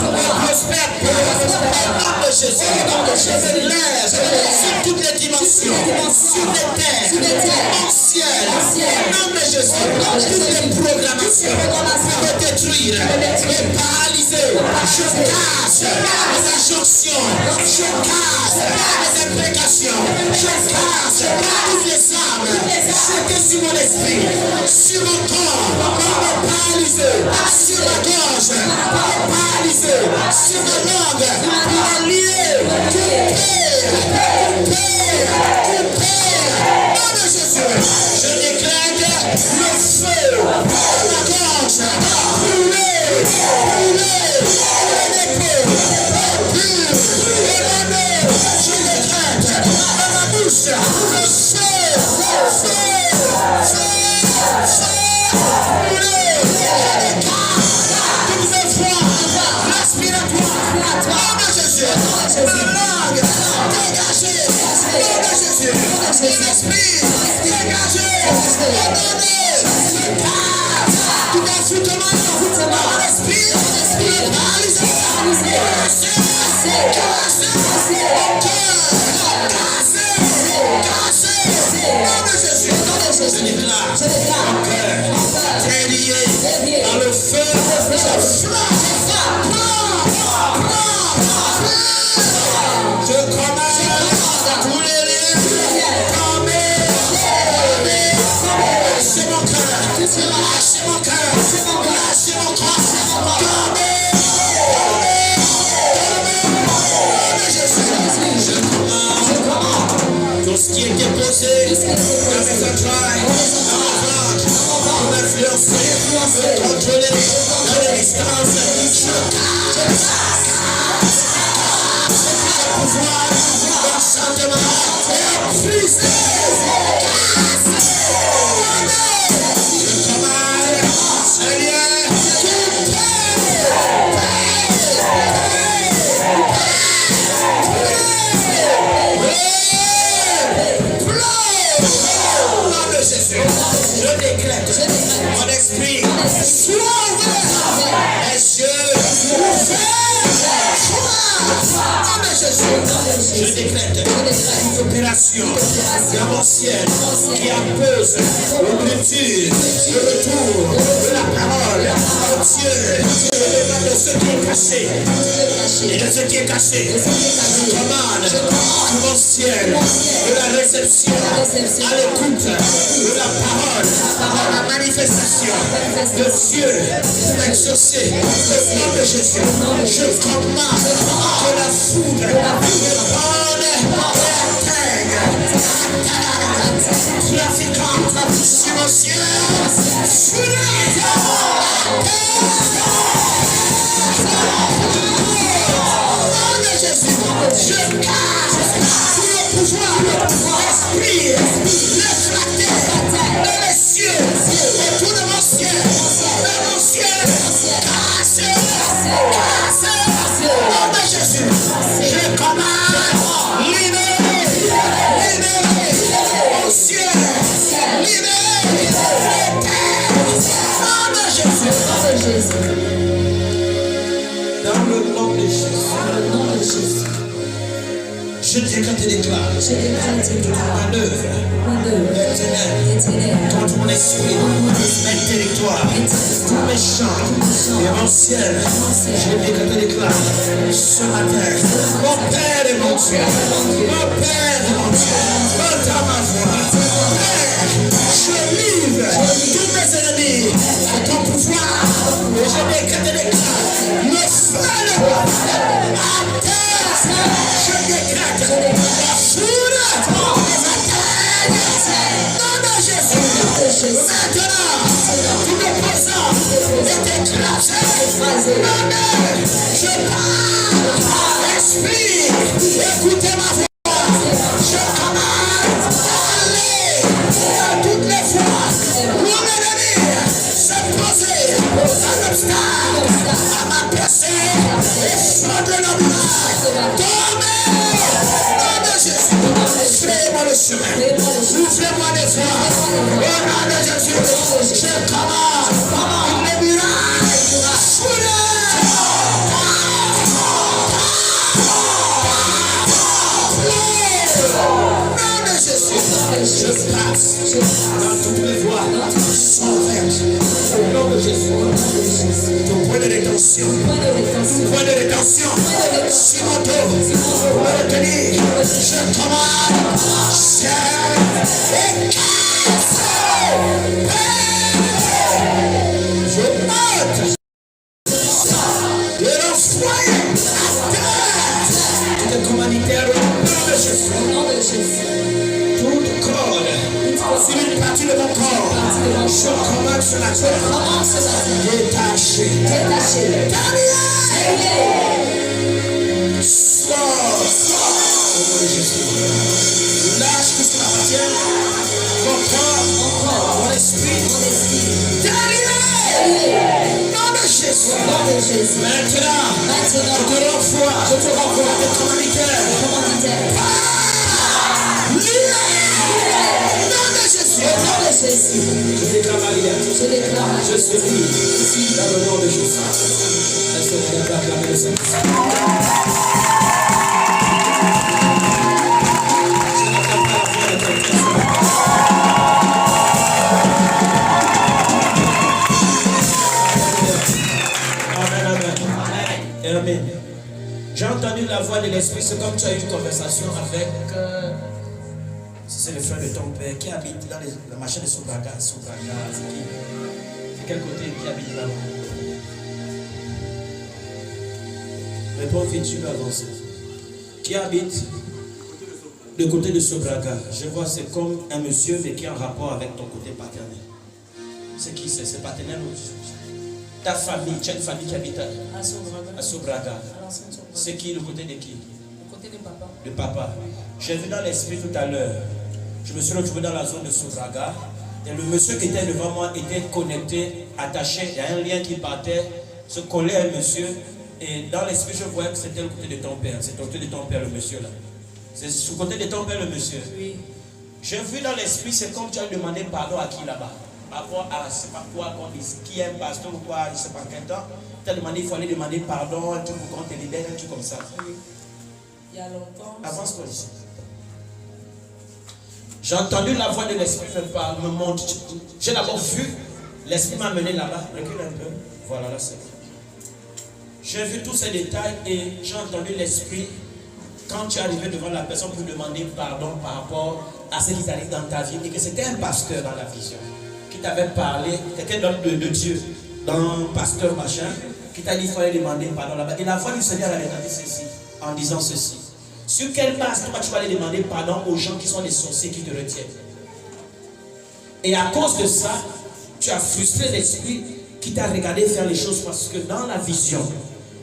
prospère pas. Au nom de Jésus, je me lève sur toutes les dimensions, sur les terres, en ciel. Au nom de Jésus, toutes les programmations pour me détruire, me paralyser. Je casse les injonctions, je casse les imprécations, je casse toutes les armes jetées sur mon esprit, sur mon corps, pour me paralyser, sur ma gorge, pour me paralyser, sur ma langue, pour me lier, couper. Nom de Jésus, je déclare le feu dans ma gorge, brûler, je décrète dans ma bouche le feu, tous les voies respiratoires, nom de Jésus, ma langue dégagée, nom de Jésus, mon esprit dégagé, ordonné, tout affoutement, mon esprit paralysé, je déclare mon cœur est lié dans le feu, je commande tous les liens, lâchez mon cœur, lâchez mon corps, je commande tout ce qui est déposé dans mes entrailles, dans ma ventre, pour m'influencer, me contrôler dans les distances. Je pouvoir, l'enchantement est brisé. Je commande un lien je décrète mon esprit soit ouvert, les yeux je décrète une opération dans mon ciel qui impose l'ouverture, le retour de la parole au Dieu, de ce qui est caché et de ce qui est caché. Je commande tout mon ciel de la réception à l'écoute de la parole, la manifestation de Dieu exaucé au nom de Jésus. Je commande que la foudre répande et atteigne trafiquante sur mon ciel. Je casse tout le pouvoir, esprit, réfracté dans les cieux, autour de mon ciel, cassé, nom de Jésus, je commande, libéré, mon ciel, libéré, nom de Jésus, dans le nom de Jésus. Je déclare et déclare ma œuvre éternelle contre mon esprit intellectuel, tout méchant et mon ciel. Je déclare et déclare ce matin, mon Père et mon Dieu, mon Père et mon Dieu, entends ma voix. Je livre tous mes ennemis à ton pouvoir et je déclare et déclare le feu à terre. Je décrète la foudre des attaques. Nom de Jésus. Maintenant, tout le présent est écrasé. Amen. Je parle. Esprit, écoutez ma voix. Je commande. Allez à toutes les fois. Mon ennemi s'est posé un obstacle à ma percée et fondre le bras. Ouvrez-moi le chemin, ouvrez-moi les voies, au nom de Jésus, je commande les murailles, Je passe dans toutes les voies sans verge. Au nom de Jésus. Ton point de rétention. Point de rétention. Sur mon dos. Pour me retenir. Je commande. Je monte. De l'enfoyer. Tout est humanitaire au nom de Jésus. Toute corde sur une partie de mon corps, je commande ce matin. Détaché. Sors. Au nom de Jésus. Lâche tout ce qui m'appartient. Mon corps, mon esprit. Nom de Jésus. Maintenant, je te renvoie. Être commanditaire. Je déclare ma liberté. Je suis libre dans le nom de Jésus. Est-ce que vous avez acclamé le Seigneur? Amen. J'ai entendu la voix de l'Esprit. C'est comme tu as eu une conversation avec c'est le frère de ton père qui habite dans la machine de Sobraga. C'est quel côté qui habite là-bas? Réponds vite, tu veux avancer. Qui habite du côté de Sobraga? Je vois, c'est comme un monsieur mais qui est en rapport avec ton côté paternel. C'est qui c'est? C'est paternel ou ta famille? Tu as une famille qui habite à Sobraga. C'est qui, le côté de qui? Le côté de papa. De papa. J'ai vu dans l'esprit tout à l'heure. Je me suis retrouvé dans la zone de Sobraga. Et le monsieur qui était devant moi était connecté, attaché. Il y a un lien qui partait, se collait à un monsieur. Et dans l'esprit, je voyais que c'était le côté de ton père. C'est le côté de ton père, le monsieur là. C'est le côté de ton père, le monsieur. Oui. J'ai vu dans l'esprit, c'est comme tu as demandé pardon à qui là-bas. Par rapport à, je ne sais pas quoi, qui est un pasteur ou quoi, je ne sais pas quel temps. Tu as demandé, il faut aller demander pardon, un truc pour qu'on te libère, un truc comme ça. Oui. Il y a longtemps. Avance-toi ici. J'ai entendu la voix de l'esprit me montre. J'ai d'abord vu, l'esprit m'a mené là-bas. Recule un peu. Voilà, là c'est bon. J'ai vu tous ces détails et j'ai entendu l'esprit. Quand tu es arrivé devant la personne pour demander pardon par rapport à ce qui t'arrive dans ta vie, et que c'était un pasteur dans la vision qui t'avait parlé, quelqu'un de Dieu, dans pasteur machin, qui t'a dit qu'il fallait demander pardon là-bas. Et la voix du Seigneur avait dit ceci, en disant ceci. Sur quelle base toi tu vas aller demander pardon aux gens qui sont des sorciers qui te retiennent? Et à cause de ça, tu as frustré l'esprit qui t'a regardé faire les choses parce que dans la vision,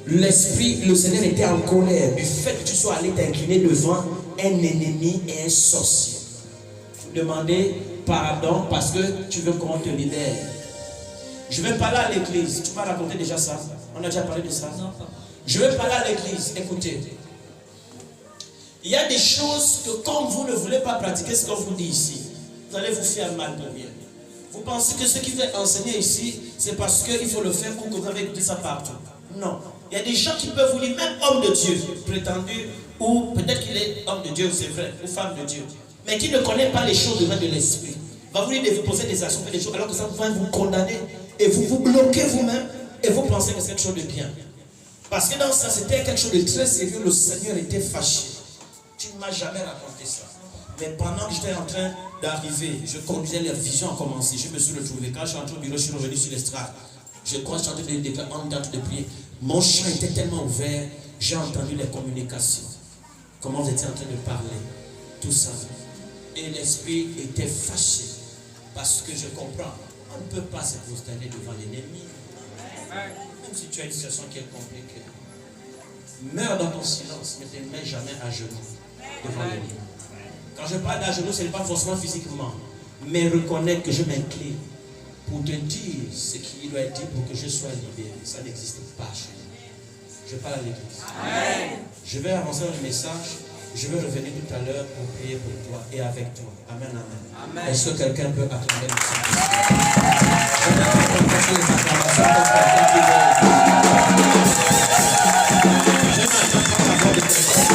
l'esprit, le Seigneur était en colère du fait que tu sois allé t'incliner devant un ennemi et un sorcier. Demander pardon parce que tu veux qu'on te libère. Je vais parler à l'église. Tu vas raconter déjà ça? On a déjà parlé de ça? Non. Je vais parler à l'église. Écoutez. Il y a des choses que comme vous ne voulez pas pratiquer ce qu'on vous dit ici, vous allez vous faire mal pour rien. Vous pensez que ce qui vous est enseigné ici, c'est parce qu'il faut le faire ou que vous avez écouté ça partout. Non. Il y a des gens qui peuvent vous dire, même homme de Dieu, prétendu, ou peut-être qu'il est homme de Dieu, c'est vrai, ou femme de Dieu, mais qui ne connaît pas les choses devant de l'esprit. Va vous dire de vous poser des actions, des choses, alors que ça va vous condamner. Et vous vous bloquez vous-même, et vous pensez que c'est quelque chose de bien. Parce que dans ça, c'était quelque chose de très sérieux, le Seigneur était fâché. Tu ne m'as jamais raconté ça. Mais pendant que j'étais en train d'arriver, je conduisais, la vision a commencé. Je me suis retrouvé. Quand je suis entré au bureau, je suis revenu sur l'estrade. Je crois que je suis en train de déclarer en temps de prier. Mon champ était tellement ouvert, j'ai entendu les communications. Comment vous étiez en train de parler. Tout ça. Et l'esprit était fâché. Parce que je comprends. On ne peut pas se prosterner devant l'ennemi. Même si tu as une situation qui est compliquée. Meurs dans ton silence, ne te mets jamais à genoux devant l'ennemi. Quand je parle d'à genoux, ce n'est pas forcément physiquement, mais reconnaître que je m'incline pour te dire ce qu'il doit être dit pour que je sois libéré. Ça n'existe pas chez nous. Je parle à l'église. Je vais avancer dans le message. Je vais revenir tout à l'heure pour prier pour toi et avec toi. Amen, amen. Est-ce que quelqu'un peut acclamer le Seigneur? Je vais faire les acclamations comme quelqu'un qui veut. Je n'attends pas la voix de quelqu'un.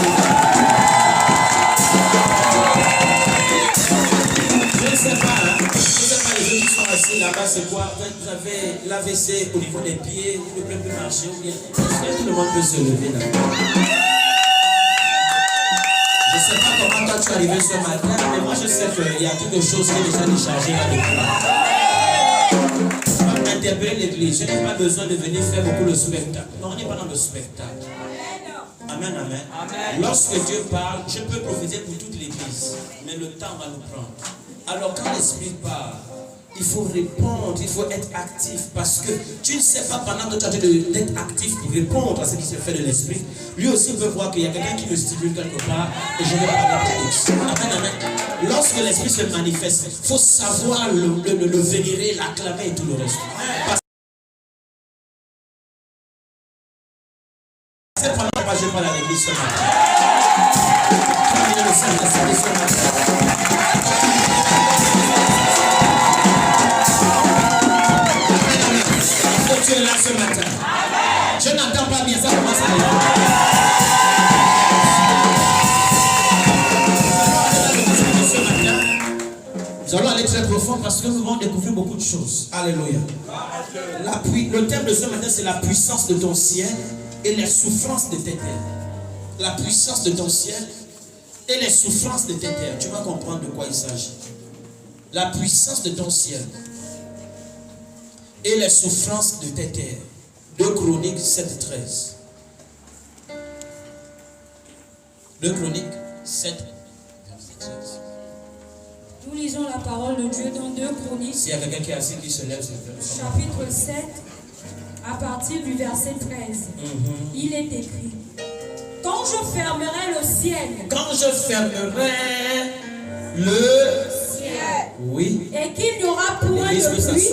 coincé au niveau des pieds, vous ne pouvez plus marcher ou bien. Est-ce que tout le monde peut se lever là? Je ne sais pas comment toi tu es arrivé ce matin, mais moi je sais qu'il y a quelque chose qui est déjà déchargé avec toi. Tu vas m'interpeller l'église. Je n'ai pas besoin de venir faire beaucoup de spectacle. Non, on n'est pas dans le spectacle. Amen, amen. Amen. Lorsque Dieu parle, je peux prophétiser pour toute l'église, mais le temps va nous prendre. Alors quand l'Esprit parle, il faut répondre, il faut être actif, parce que tu ne sais pas pendant que tu as d'être actif pour répondre à ce qui se fait de l'Esprit. Lui aussi peut voir qu'il y a quelqu'un qui le stimule quelque part et je ne vais pas adapter. Amen, amen. Lorsque l'Esprit se manifeste, il faut savoir le vénérer, l'acclamer et tout le reste. Parce que pendant que je parle à l'église ce matin, tu es là ce matin. Je n'entends pas bien, ça commence à aller. Ce matin, nous allons aller très profond parce que nous allons découvrir beaucoup de choses. Alléluia. Le thème de ce matin, c'est la puissance de ton ciel et les souffrances de tes terres. La puissance de ton ciel et les souffrances de tes terres. Tu vas comprendre de quoi il s'agit. La puissance de ton ciel et les souffrances de tes terres. 2 Chroniques 7, 13. 2 Chroniques 7, verset 13. Nous lisons la parole de Dieu dans 2 Chroniques. S'il y a quelqu'un qui est assis, qui se lève, s'il vous plaît. Chapitre 7, à partir du verset 13. Il est écrit: quand je fermerai le ciel. Quand je fermerai le ciel. Oui. Et qu'il n'y aura point de pluie.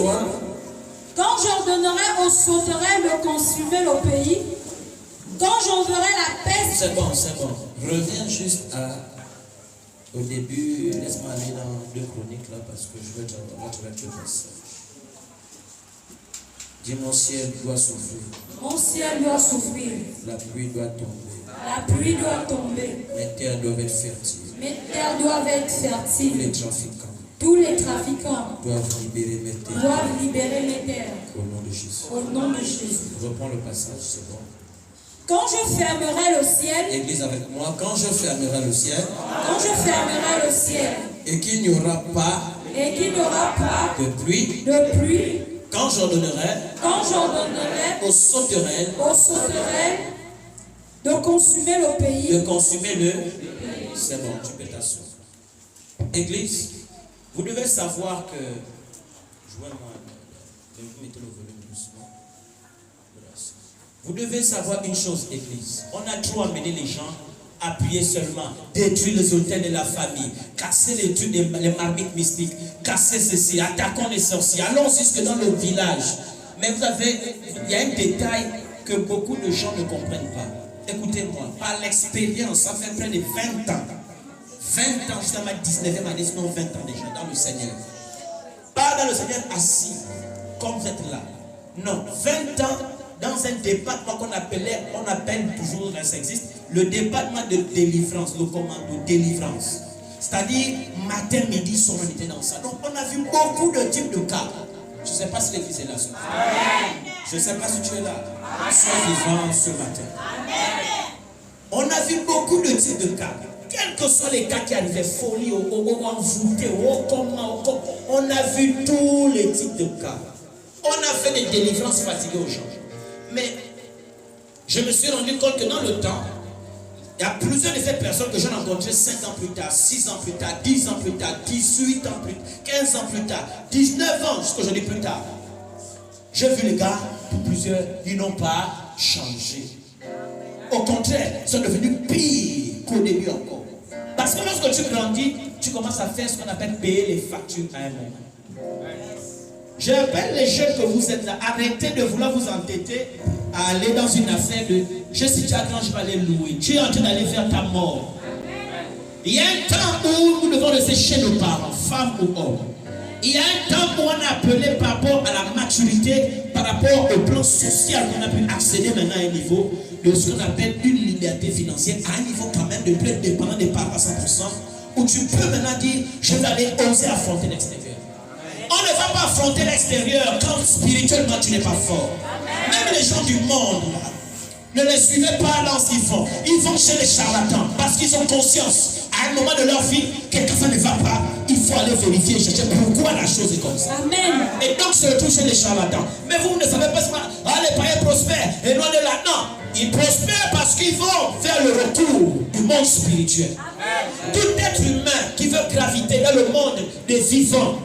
Quand j'ordonnerai aux sauterelles de consumer le pays, quand j'enverrai la peste. C'est bon, c'est bon. Reviens juste au début. Laisse-moi aller dans 2 Chroniques là parce que je veux te mettre le passage. Dis mon ciel doit souffrir. Mon ciel doit souffrir. La pluie doit tomber. La pluie doit tomber. Mes terres doivent être fertiles. Mes terres doivent être fertiles. Tous les trafiquants doivent libérer mes terres. Au nom de Jésus. Au nom de Jésus. Reprends le passage, c'est bon. Quand je fermerai le ciel. Église avec moi. Quand je fermerai le ciel. Quand je fermerai le ciel. Et qu'il n'y aura pas. Et qu'il n'y aura pas. De pluie. De pluie. Quand j'ordonnerai. Quand j'ordonnerai. Aux sauterelles. Aux sauterelles. De consumer le pays. De consumer le. C'est bon, tu peux t'asseoir. Église. Vous devez savoir que, jouez-moi, mettez le volume doucement. Vous devez savoir une chose, Église. On a trop amené les gens à prier seulement, détruire les autels de la famille, casser les marmites mystiques, casser ceci, attaquons les sorciers, allons jusque dans le village. Mais vous savez, il y a un détail que beaucoup de gens ne comprennent pas. Écoutez-moi, par l'expérience, ça fait près de 20 ans. 20 ans jusqu'à ma 19e année, sinon 20 ans déjà dans le Seigneur. Pas dans le Seigneur assis, comme vous êtes là. Non, 20 ans dans un département qu'on appelle toujours, ça existe, le département de délivrance, le commando délivrance. C'est-à-dire, matin, midi, soir, on était dans ça. Donc, on a vu beaucoup de types de cas. Je ne sais pas si l'église est là ce matin. Je ne sais pas si tu es là. Sois vivant ce matin. On a vu beaucoup de types de cas. Quels que soient les cas qui arrivaient, folie, envoûté, on a vu tous les types de cas. On a fait des délivrances fatiguées aux gens. Mais je me suis rendu compte que dans le temps, il y a plusieurs de ces personnes que j'ai rencontrées 5 ans plus tard, 6 ans plus tard, 10 ans plus tard, 18 ans plus tard, 15 ans plus tard, 19 ans jusqu'aujourd'hui plus tard. J'ai vu les gars, pour plusieurs, ils n'ont pas changé. Au contraire, ils sont devenus pires qu'au début encore. Parce que lorsque tu grandis, tu commences à faire ce qu'on appelle payer les factures à un moment. J'appelle les jeunes que vous êtes là, arrêtez de vouloir vous entêter à aller dans une affaire de je sais tu as grand, je vais aller louer. Tu es en train d'aller faire ta mort. Il y a un temps où nous devons laisser chez nos parents, femmes ou hommes. Il y a un temps où on a appelé par rapport à la maturité, par rapport au plan social qu'on a pu accéder maintenant à un niveau de ce qu'on appelle une liberté financière, à un niveau quand même de plus être dépendant des parents à 100%, où tu peux maintenant dire, je vais aller oser affronter l'extérieur. On ne va pas affronter l'extérieur quand spirituellement tu n'es pas fort. Même les gens du monde, ne les suivez pas dans ce qu'ils font. Ils vont chez les charlatans parce qu'ils ont conscience à un moment de leur vie que quand ça ne va pas, il faut aller vérifier, chercher pourquoi la chose est comme ça. Amen. Et donc se retrouvent chez les charlatans. Mais vous ne savez pas, les païens prospèrent et loin de là. Non, ils prospèrent parce qu'ils vont vers le retour du monde spirituel. Amen. Tout être humain qui veut graviter dans le monde des vivants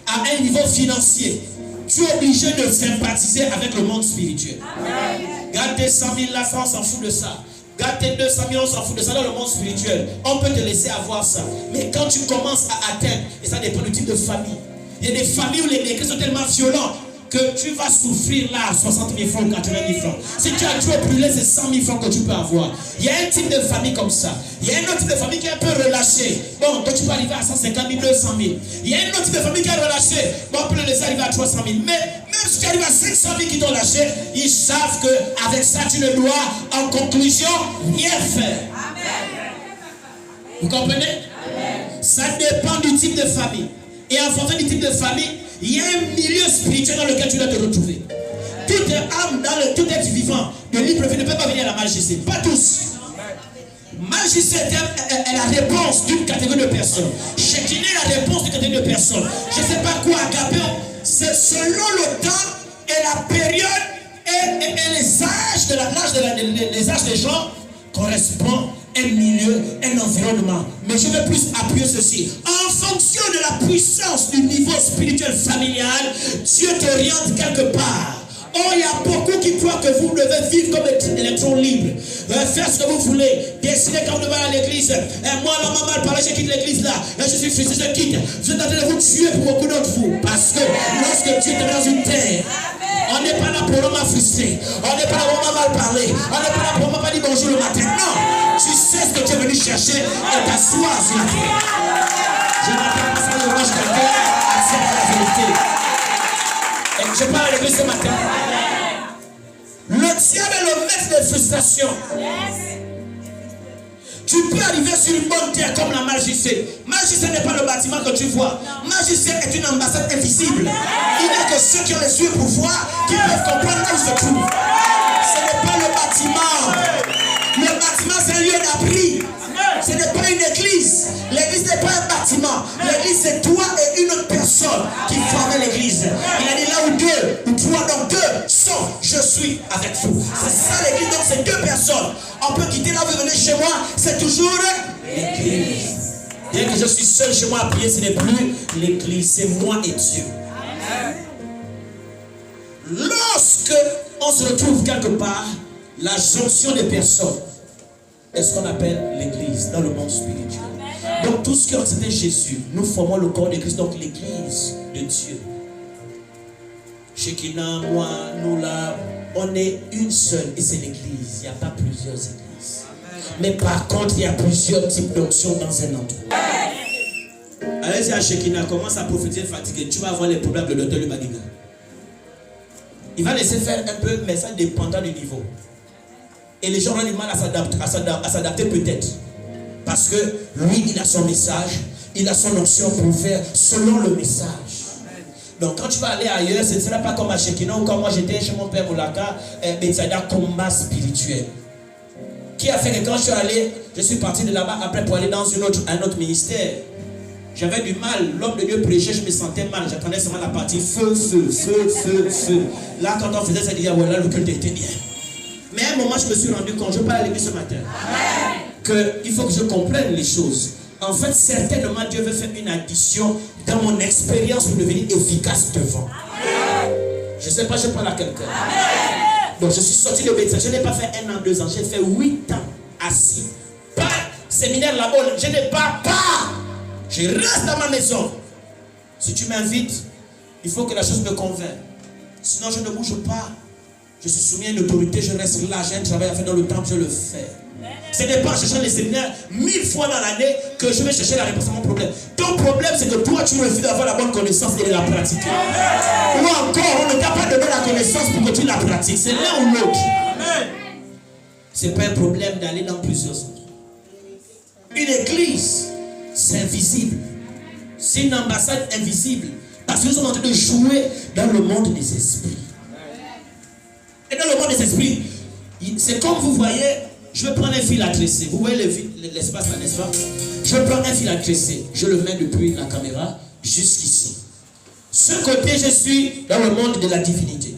à un niveau financier, tu es obligé de sympathiser avec le monde spirituel. Amen. Garde tes 100 000 là, on s'en fout de ça. Garde tes 200 000, on s'en fout de ça dans le monde spirituel. On peut te laisser avoir ça. Mais quand tu commences à atteindre, et ça dépend du type de famille. Il y a des familles où les décrets sont tellement violents que tu vas souffrir là 60 000 francs ou 80 000 francs. Si tu as tué brûlé, c'est 100 000 francs que tu peux avoir. Il y a un type de famille comme ça. Il y a un autre type de famille qui est un peu relâché. Bon, toi tu peux arriver à 150 000, 200 000. Il y a un autre type de famille qui est relâché. Bon, on peut le laisser arriver à 300 000. Mais même si tu arrives à 500 000 qui t'ont lâché, ils savent qu'avec ça, tu ne dois, en conclusion, rien faire. Amen. Vous comprenez? Amen. Ça dépend du type de famille. Et en fonction du type de famille, il y a un milieu spirituel dans lequel tu dois te retrouver. Toute âme, tout être vivant de libre vie ne peut pas venir à la magicien. Pas tous. Magicien est la réponse d'une catégorie de personnes. Shekinah est la réponse d'une catégorie de personnes. Je ne sais pas quoi, agapé. C'est selon le temps et la période et les âges les âges des gens correspondent un milieu, un environnement. Mais je vais plus appuyer ceci. En fonction de la puissance du niveau spirituel familial, Dieu t'oriente quelque part. Oh, il y a beaucoup qui croient que vous devez vivre comme électron libre. Faire ce que vous voulez. Décider quand vous devez aller à l'église. Moi, la maman m'a parlé, je quitte l'église là. Je suis fils, je quitte. Vous êtes en train de vous tuer pour beaucoup d'entre vous. Parce que lorsque Dieu te met dans une terre, on n'est pas là pour l'homme frustré. On n'est pas là pour l'homme mal parler. On n'est pas là pour l'homme pas dire bonjour le matin. Non. Tu sais ce que tu es venu chercher et t'asseoir sur la terre. Je n'attends pas ça de mange quelqu'un. Accepte la vérité. Et je parle à l'église ce matin. Le diable est le maître de frustration. Tu peux arriver sur une bonne terre comme la magicien. Magicien n'est pas le bâtiment que tu vois. Magicien est une ambassade invisible. Il n'y a que ceux qui ont les yeux pour voir qui peuvent comprendre là où se trouve. Ce n'est pas le bâtiment. Le bâtiment, c'est un lieu d'abri. Ce n'est pas une église. L'église n'est pas un bâtiment. L'église, c'est toi et une autre personne qui forment l'église. Il a dit là où deux ou trois, donc deux sont, je suis avec vous. C'est ça l'église, donc c'est deux personnes. On peut quitter là, vous venez chez moi, c'est toujours l'église. Dès que je suis seul chez moi à prier, ce n'est plus l'église, c'est moi et Dieu. Lorsque on se retrouve quelque part, la jonction des personnes est ce qu'on appelle l'église dans le monde spirituel. Donc tout ce qui est c'était Jésus, nous formons le corps de Christ, donc l'église de Dieu. Shekinah, moi, nous là, on est une seule et c'est l'église. Il n'y a pas plusieurs églises. Mais par contre, il y a plusieurs types d'options dans un endroit. Allez-y à Shekinah, commence à prophétiser fatigué. Tu vas avoir les problèmes de l'auteur de Badiga. Il va laisser faire un peu, mais ça dépendra du niveau. Et les gens ont du mal à s'adapter peut-être. Parce que lui, il a son message, il a son option pour faire selon le message. Donc quand tu vas aller ailleurs, ce ne sera pas comme à Shekinah ou comme moi j'étais chez mon père Moulaka, mais c'est un combat spirituel. Qui a fait que quand je suis allé, je suis parti de là-bas après pour aller dans un autre ministère. J'avais du mal, l'homme de Dieu prêchait, je me sentais mal, j'attendais seulement la partie feu. Là quand on faisait ça, je disais, voilà, le culte était bien. Mais à un moment, je me suis rendu compte, je parle à l'église ce matin, qu'il faut que je comprenne les choses. En fait, certainement, Dieu veut faire une addition dans mon expérience pour devenir efficace devant. Je ne sais pas, je parle à quelqu'un. Donc, je suis sorti de médecin. Je n'ai pas fait 1 an, 2 ans. J'ai fait 8 ans assis. Pas séminaire là-bas. Je n'ai pas part. Je reste dans ma maison. Si tu m'invites, il faut que la chose me convainc. Sinon, je ne bouge pas. Je suis soumis à une autorité, je reste là, j'ai un travail à faire dans le temple, je le fais. Ce n'est pas en cherchant les séminaires 1000 fois dans l'année que je vais chercher la réponse à mon problème. Ton problème, c'est que toi, tu refuses d'avoir la bonne connaissance et de la pratiquer. Ou encore, on ne t'a pas donné la connaissance pour que tu la pratiques. C'est l'un ou l'autre. Ce n'est pas un problème d'aller dans plusieurs autres. Une église, c'est invisible. C'est une ambassade invisible. parce que nous sommes en train de jouer dans le monde des esprits. Et dans le monde des esprits, c'est comme vous voyez, je vais prendre un fil à tresser. Vous voyez l'espace là, n'est-ce pas? Je prends un fil à tresser. Je le mets depuis la caméra jusqu'ici. Ce côté, je suis dans le monde de la divinité.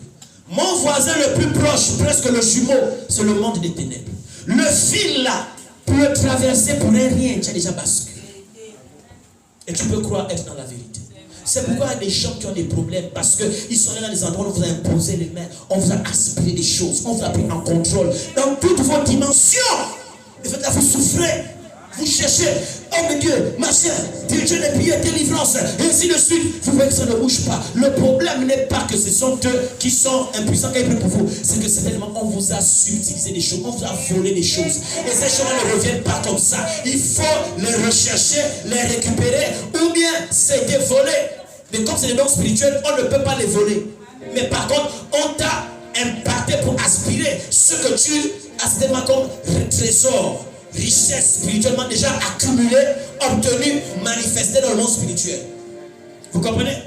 Mon voisin le plus proche, presque le jumeau, c'est le monde des ténèbres. Le fil là, pour le traverser pour un rien, tu as déjà basculé. Et tu peux croire être dans la vérité. C'est pourquoi il y a des gens qui ont des problèmes, parce qu'ils sont allés dans des endroits où on vous a imposé les mains, on vous a aspiré des choses, on vous a pris en contrôle dans toutes vos dimensions. Et fait là, vous souffrez, vous cherchez, oh mon Dieu, ma soeur, Dieu n'est prière, délivrance, et ainsi de suite. Vous voyez que ça ne bouge pas. Le problème n'est pas que ce sont eux qui sont impuissants, qui prient pour vous, c'est que certainement on vous a subtilisé des choses, on vous a volé des choses. Et ces choses ne reviennent pas comme ça. Il faut les rechercher, les récupérer, ou bien c'était volé. Mais comme c'est des dons spirituels, on ne peut pas les voler. Mais par contre, on t'a impacté pour aspirer ce que tu as certainement comme trésor, richesse spirituellement déjà accumulée, obtenue, manifestée dans le monde spirituel. Vous comprenez?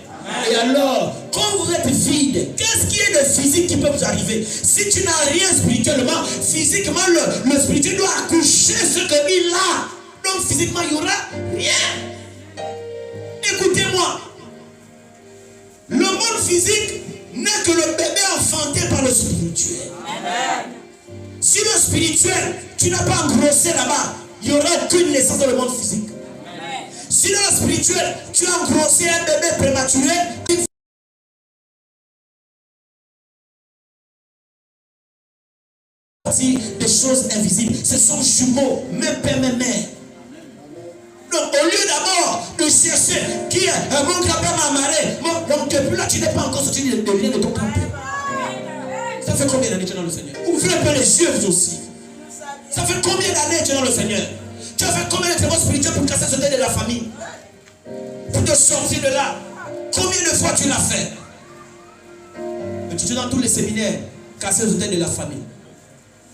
Et alors, quand vous êtes vide, qu'est-ce qui est de physique qui peut vous arriver? Si tu n'as rien spirituellement, physiquement, le spirituel doit accoucher ce qu'il a. Donc physiquement, il n'y aura rien. Écoutez-moi. Le monde physique n'est que le bébé enfanté par le spirituel. Amen. Si le spirituel, tu n'as pas engrossé là-bas, il n'y aura aucune naissance dans le monde physique. Amen. Si dans le spirituel, tu as engrossé un bébé prématuré, des choses invisibles, ce sont jumeaux, même père, même mère. Donc, au lieu d'abord de chercher qui est mon grand-père m'a amarré, donc depuis là, tu n'es pas encore sorti de rien de ton grand-père. Ça fait combien d'années que tu es dans le Seigneur? Ouvrez un peu les yeux, vous aussi. Ça fait combien d'années que tu es dans le Seigneur? Tu as fait combien de travaux spirituels pour casser ce deuil de la famille? Pour te sortir de là? Combien de fois tu l'as fait? Mais tu es dans tous les séminaires, casser le deuil de la famille.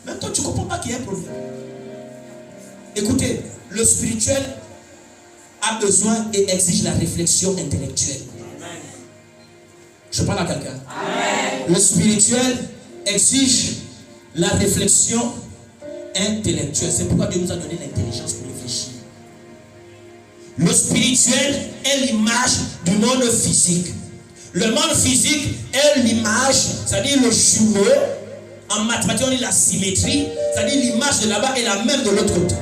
Même toi, tu ne comprends pas qu'il y a un problème. Écoutez, le spirituel a besoin et exige la réflexion intellectuelle. Amen. Je parle à quelqu'un. Le spirituel exige la réflexion intellectuelle. C'est pourquoi Dieu nous a donné l'intelligence pour réfléchir. Le spirituel est l'image du monde physique. Le monde physique est l'image, c'est-à-dire le jumeau. En mathématiques, on dit la symétrie, c'est-à-dire l'image de là-bas est la même de l'autre côté.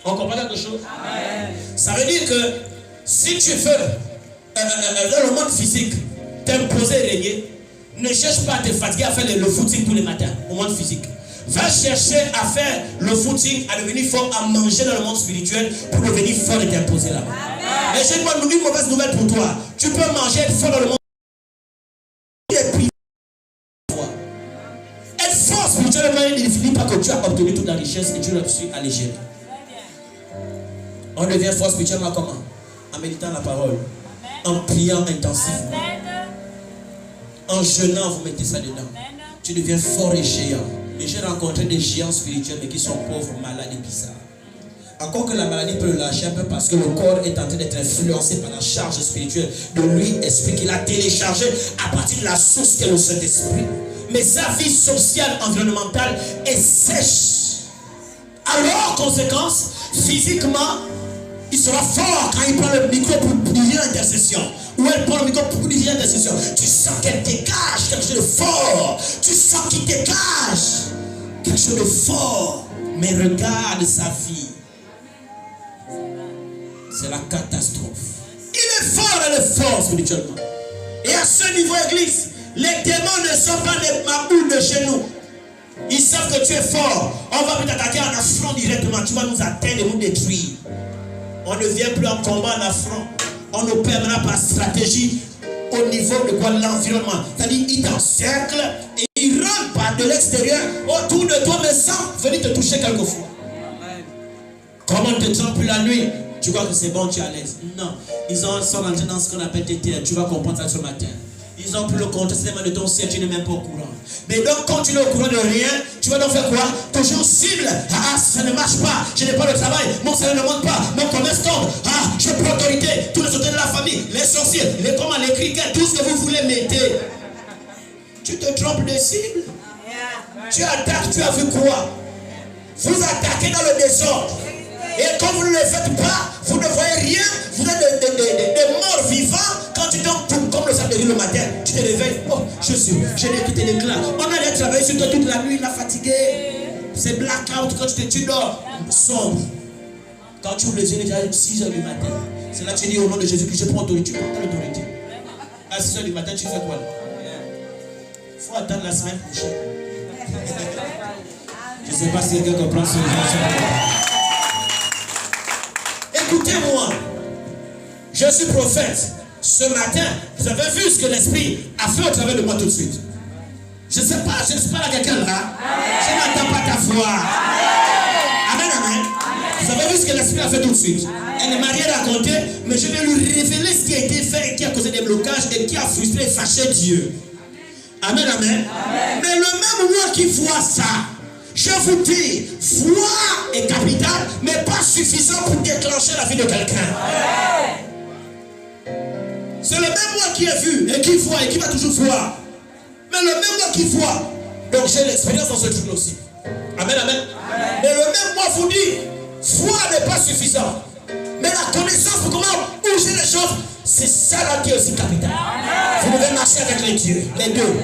On comprend quelque chose? Amen. Ça veut dire que si tu veux, dans le monde physique, t'imposer et régner, ne cherche pas à te fatiguer à faire le footing tous les matins au monde physique. Va chercher à faire le footing, à devenir fort, à manger dans le monde spirituel pour devenir fort et t'imposer là-bas. Et j'ai une mauvaise nouvelle pour toi. Tu peux manger, être fort dans le monde spirituel. Être fort spirituellement, il ne finit pas que tu as obtenu toute la richesse et tu l'as reçu à légère. On devient fort spirituellement comment? En méditant la parole. En priant intensivement. En jeûnant, vous mettez ça dedans. Tu deviens fort et géant. Mais j'ai rencontré des géants spirituels mais qui sont pauvres, malades et bizarres. Encore que la maladie peut le lâcher un peu parce que le corps est en train d'être influencé par la charge spirituelle de lui, esprit qu'il a téléchargé à partir de la source qu'est le Saint-Esprit. Mais sa vie sociale, environnementale est sèche. Alors, conséquence, physiquement, il sera fort quand il prend le micro pour diriger l'intercession. Ou elle prend le micro pour diriger l'intercession. Tu sens qu'elle dégage quelque chose de fort. Tu sens qu'il dégage quelque chose de fort. Mais regarde sa vie. C'est la catastrophe. Il est fort, elle est fort spirituellement. Et à ce niveau, église, les démons ne sont pas des maboules de chez nous. Ils savent que tu es fort. On va t'attaquer en affront directement. Tu vas nous atteindre et nous détruire. On ne vient plus en combat en affront. On opère maintenant par stratégie au niveau de quoi l'environnement. C'est-à-dire, il t'encercle et il rentre par de l'extérieur autour de toi, mais sans venir te toucher quelquefois. Comment on te trompe la nuit? Tu crois que c'est bon, tu es à l'aise? Non. Ils sont rentrés dans ce qu'on appelle tes terres. Tu vas comprendre ça ce matin. Ils ont pris le compte de ton ciel, tu n'es même pas au courant. Mais donc, quand tu n'es au courant de rien, tu vas donc faire quoi? Toujours cible. Ah, ça ne marche pas. Je n'ai pas le travail. Mon salaire ne monte pas. Mon commerce tombe. Ah, je prends autorité. Tous les autorités de la famille, les sorciers, les commandes, les criquets, tout ce que vous voulez mettez. Tu te trompes de cible. Tu attaques, tu as vu quoi? Vous attaquez dans le désordre. Et quand vous ne le faites pas, vous ne voyez rien. Vous êtes des morts vivants. Quand tu tombes comme le samedi le matin, tu te réveilles. Oh, je n'ai quitté l'éclat. On allait travailler sur toi toute la nuit, il a fatigué. C'est blackout quand tu dors. Sombre. Quand tu ouvres les yeux, il est 6 h du matin. C'est là que tu dis au nom de Jésus que je prends autorité. Tu prends ta autorité. À 6 h du matin, tu fais quoi? Il faut attendre la semaine prochaine. Je ne sais pas si quelqu'un comprend ce que je. Écoutez-moi, je suis prophète. Ce matin, vous avez vu ce que l'Esprit a fait au travers de moi tout de suite. Je ne sais pas, je ne suis pas là quelqu'un là. Je n'attends pas ta foi. Amen, amen. Vous avez vu ce que l'Esprit a fait tout de suite. Elle ne m'a rien raconté, mais je vais lui révéler ce qui a été fait et qui a causé des blocages et qui a frustré et fâché Dieu. Amen, amen. Mais le même moi qui voit ça, je vous dis, foi est capitale, mais pas suffisant pour déclencher la vie de quelqu'un. C'est le même moi qui a vu et qui voit et qui va toujours voir. Mais le même moi qui voit. Donc j'ai l'expérience dans ce truc aussi. Amen, amen. Mais le même moi vous dit, foi n'est pas suffisant. Mais la connaissance pour comment bouger les choses, c'est ça là qui est aussi capital. Vous devez marcher avec les dieux, les deux.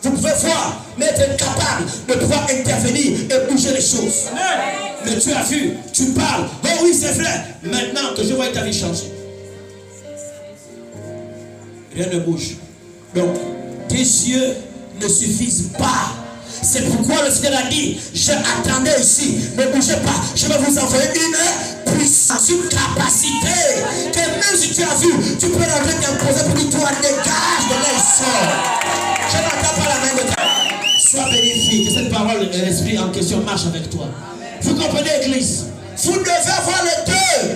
Vous pouvez voir, mais être incapable de pouvoir intervenir et bouger les choses. Mais tu as vu, tu parles. Oh oui, c'est vrai. Maintenant que je vois ta vie changer. Rien ne bouge. Donc, tes yeux ne suffisent pas. C'est pourquoi le Seigneur a dit, je attendais ici, ne bougez pas, je vais vous envoyer une puissance, une capacité, que même si tu as vu, tu peux rentrer t'imposer pour que toi dégage de l'air sort. Je n'attends pas la main de toi. Sois bénéfique, que cette parole de l'Esprit en question marche avec toi. Vous comprenez, Église? Vous devez avoir les deux.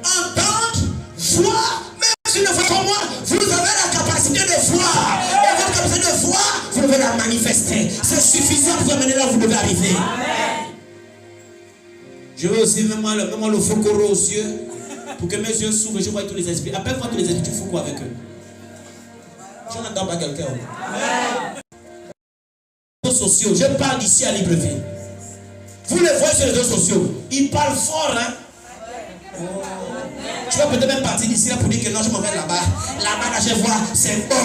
Entendre, voir, même si ne voit comme moi, vous avez la capacité de voir. Et votre capacité de voir, vous devez la manifester. C'est suffisant pour vous amener là où vous devez arriver. Amen. Je veux aussi même le focoro aux yeux, pour que mes yeux s'ouvrent et je vois tous les esprits. Après voir tous les esprits, tu fous quoi avec eux? Je n'entends pas quelqu'un. Les réseaux sociaux, je parle d'ici à Libreville. Vous les voyez sur les réseaux sociaux, ils parlent fort, hein? Oh. Tu vas peut-être même partir d'ici là pour dire que non, je m'en vais là-bas. Là-bas, là, je vois, c'est bon.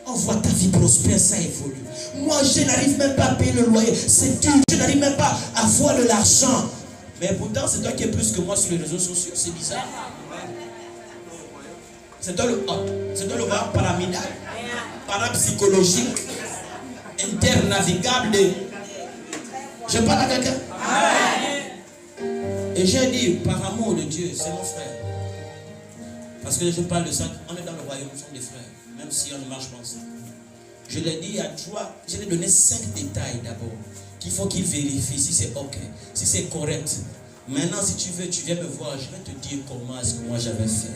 On voit ta vie prospère, ça évolue. Moi, je n'arrive même pas à payer le loyer. C'est dur, je n'arrive même pas à voir de l'argent. Mais pourtant, c'est toi qui es plus que moi sur les réseaux sociaux. C'est bizarre. C'est toi le voir paraminal, parapsychologique, internavigable. Je parle à quelqu'un. Et j'ai dit, par amour de Dieu, c'est mon frère. Parce que je parle de ça, on est dans le royaume, nous sommes des frères, même si on ne marche pas ensemble. Je l'ai dit à toi, je lui ai donné 5 détails d'abord, qu'il faut qu'il vérifie si c'est ok, si c'est correct. Maintenant, si tu veux, tu viens me voir, je vais te dire comment est-ce que moi j'avais fait.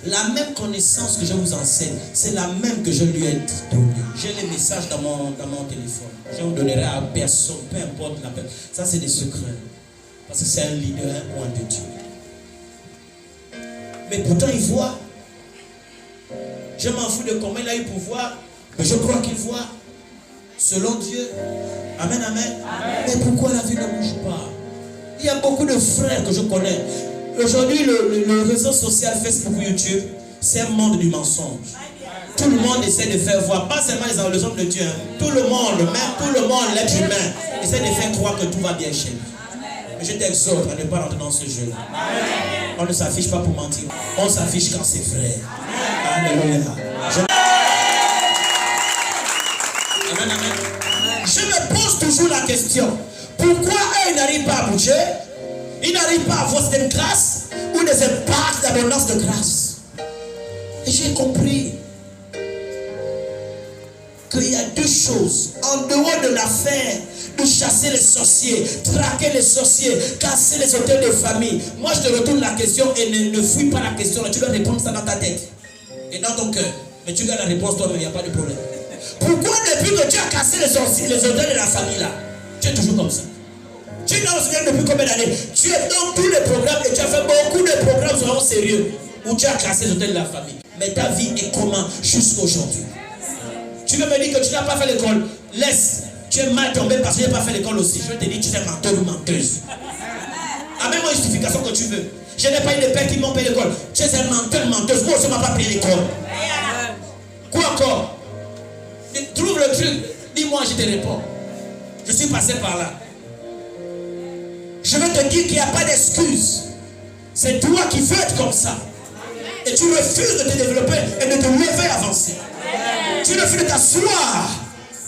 La même connaissance que je vous enseigne, c'est la même que je lui ai donnée. J'ai les messages dans mon téléphone. Je ne vous donnerai à personne, peu importe la personne. Ça, c'est des secrets. Parce que c'est un leader, un point de Dieu. Mais pourtant, il voit. Je m'en fous de comment il a eu pouvoir, mais je crois qu'il voit. Selon Dieu. Amen, amen. Mais pourquoi la vie ne bouge pas? Il y a beaucoup de frères que je connais. Aujourd'hui, le réseau social Facebook ou YouTube, c'est un monde du mensonge. Tout le monde essaie de faire voir, pas seulement les hommes de Dieu, hein. Tout le monde, même tout le monde, l'être humain, essaie de faire croire que tout va bien chez lui. Mais je t'exhorte à ne pas rentrer dans ce jeu. On ne s'affiche pas pour mentir. On s'affiche quand c'est vrai. Alléluia. Amen, amen. Je me pose toujours la question. Pourquoi eux n'arrivent pas à bouger? Ils n'arrivent pas à avoir cette grâce ou des impacts d'abondance de grâce. Et j'ai compris qu'il y a deux choses. En dehors de l'affaire de chasser les sorciers, traquer les sorciers, casser les hôtels de famille. Moi, je te retourne la question et ne fuis pas la question. Tu dois répondre ça dans ta tête et dans ton cœur. Mais tu gardes la réponse toi-même, il n'y a pas de problème. Pourquoi depuis que tu as cassé les hôtels de la famille là, tu es toujours comme ça? Tu es dans le Seigneur depuis combien d'années? Tu es dans tous les programmes et tu as fait beaucoup de programmes vraiment sérieux où tu as cassé les hôtels de la famille. Mais ta vie est comment jusqu'à aujourd'hui? Tu veux me dire que tu n'as pas fait l'école? Laisse. Tu es mal tombé parce que tu n'as pas fait l'école aussi. Je vais te dire, tu es menteur ou menteuse. Amène-moi une justification que tu veux. Je n'ai pas eu de père qui m'ont payé l'école. Tu es un menteur, menteuse. Moi aussi, je ne m'a pas payé l'école. Quoi encore? Trouve le truc. Dis-moi, je te réponds. Je suis passé par là. Je veux te dire qu'il n'y a pas d'excuse. C'est toi qui veux être comme ça. Et tu refuses de te développer et de te lever avancer. Tu refuses de t'asseoir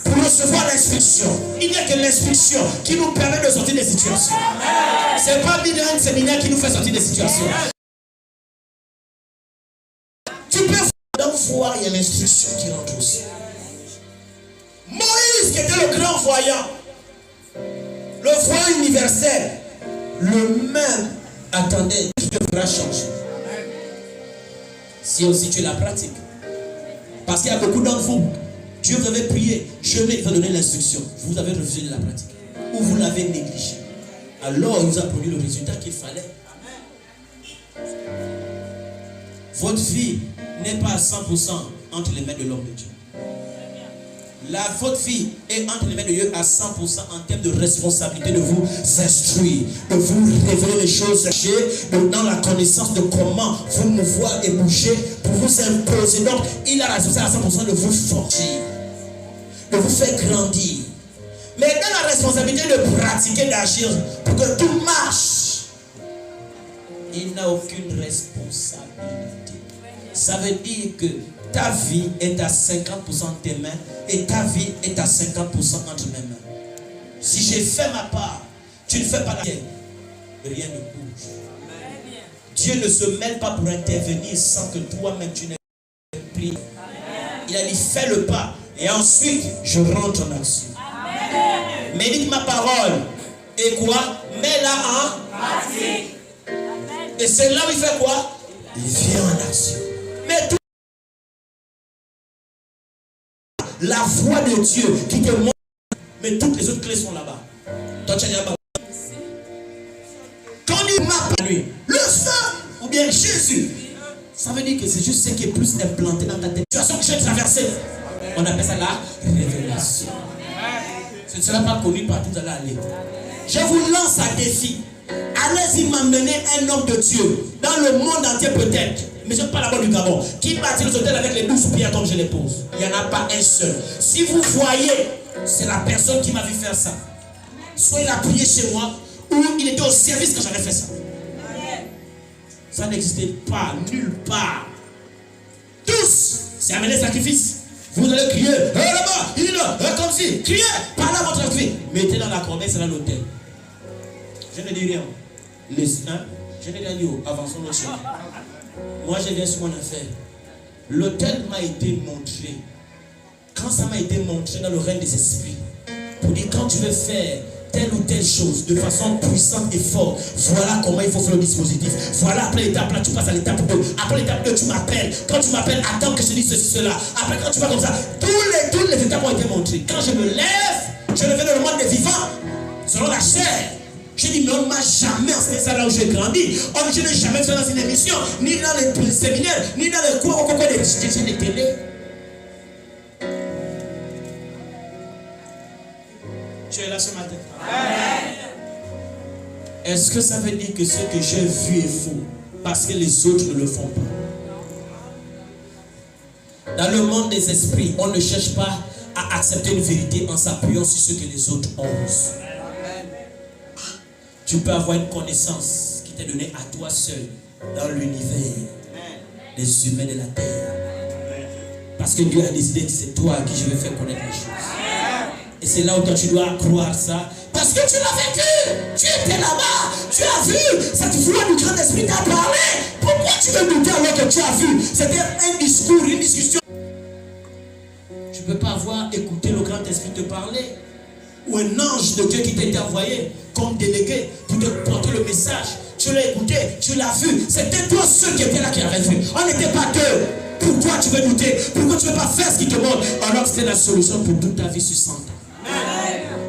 pour recevoir l'instruction. Il n'y a que l'instruction qui nous permet de sortir des situations. Ce n'est pas un séminaire qui nous fait sortir des situations. Tu peux voir, il y a l'instruction qui rentre aussi. Moïse qui était le grand voyant, le voyant universel, le même attendait, tu devras changer. Si aussi tu la pratiques. Parce qu'il y a beaucoup d'entre vous, Dieu vous avait prié, jeûner, il va donner l'instruction. Vous avez refusé de la pratiquer. Ou vous l'avez négligé. Alors il vous a produit le résultat qu'il fallait. Votre vie n'est pas à 100% entre les mains de l'homme de Dieu. Votre vie est entre les mains de Dieu à 100% en termes de responsabilité de vous instruire, de vous révéler les choses dans la connaissance de comment vous mouvoir et bouger pour vous imposer. Donc, il a la responsabilité à 100% de vous forger, de vous faire grandir. Mais dans la responsabilité de pratiquer, d'agir pour que tout marche, il n'a aucune responsabilité. Ça veut dire que ta vie est à 50% de tes mains et ta vie est à 50% entre mes mains. Si j'ai fait ma part, tu ne fais pas la tienne. Rien ne bouge. Dieu ne se mêle pas pour intervenir sans que toi-même tu n'aies pris. Il a dit fais le pas et ensuite je rentre en action. Médite ma parole et quoi? Mets-la en pratique. Et c'est là où il fait quoi? Il vient en action. Mais tout la voix de Dieu qui te montre, mais toutes les autres clés sont là-bas. Quand il m'appelle lui, le feu ou bien Jésus, ça veut dire que c'est juste ce qui est plus implanté dans ta tête. La situation que j'ai traversée, on appelle ça la révélation. Ce ne sera pas connu partout dans l'allée. Je vous lance un défi. Allez-y m'amener un homme de Dieu dans le monde entier peut-être. Mais je ne parle pas du Gabon. Qui bâtit les hôtels avec les 12 pierres comme je les pose? Il n'y en a pas un seul. Si vous voyez, c'est la personne qui m'a vu faire ça. Soit il a prié chez moi, ou il était au service quand j'avais fait ça. Ça n'existait pas, nulle part. Tous, c'est amener sacrifice. Vous allez crier, là-bas, il est là, comme si, criez, parlez à votre vie. Mettez dans la corbeille, c'est dans l'hôtel. Je ne dis rien. Je ne dis rien, avançons notre chemin. Moi, je viens sur mon affaire. L'hôtel m'a été montré. Quand ça m'a été montré dans le règne des esprits, pour dire quand tu veux faire telle ou telle chose de façon puissante et forte, voilà comment il faut faire le dispositif. Voilà, après l'étape là, tu passes à l'étape 2. Après l'étape 2, tu m'appelles. Quand tu m'appelles, attends que je te dise ceci, cela. Après, quand tu vas comme ça, toutes les étapes ont été montrées. Quand je me lève, je reviens dans le monde des vivants, selon la chair. Je dis, mais on ne m'a jamais enseigné ça là où j'ai grandi. Je n'ai jamais fait dans une émission, ni dans les séminaires, ni dans les cours des chaînes de télé. Tu es là ce matin. Est-ce que ça veut dire que ce que j'ai vu est faux parce que les autres ne le font pas? Dans le monde des esprits, on ne cherche pas à accepter une vérité en s'appuyant sur ce que les autres osent. Tu peux avoir une connaissance qui t'est donnée à toi seul dans l'univers des humains de la terre. Parce que Dieu a décidé que c'est toi à qui je vais faire connaître les choses. Et c'est là où toi tu dois croire ça. Parce que tu l'as vécu. Tu étais là-bas. Tu as vu. Cette voix du grand esprit t'a parlé. Pourquoi tu veux douter alors que tu as vu? C'était un discours, une discussion. Tu ne peux pas avoir écouté le grand esprit te parler. Ou un ange de Dieu qui t'a été envoyé comme délégué pour te porter le message. Tu l'as écouté, tu l'as vu. C'était toi ceux qui étaient là qui avaient vu. On n'était pas deux. Pourquoi tu veux douter? Pourquoi tu ne veux pas faire ce qu'il te montre? Alors que c'est la solution pour toute ta vie sur 100 ans.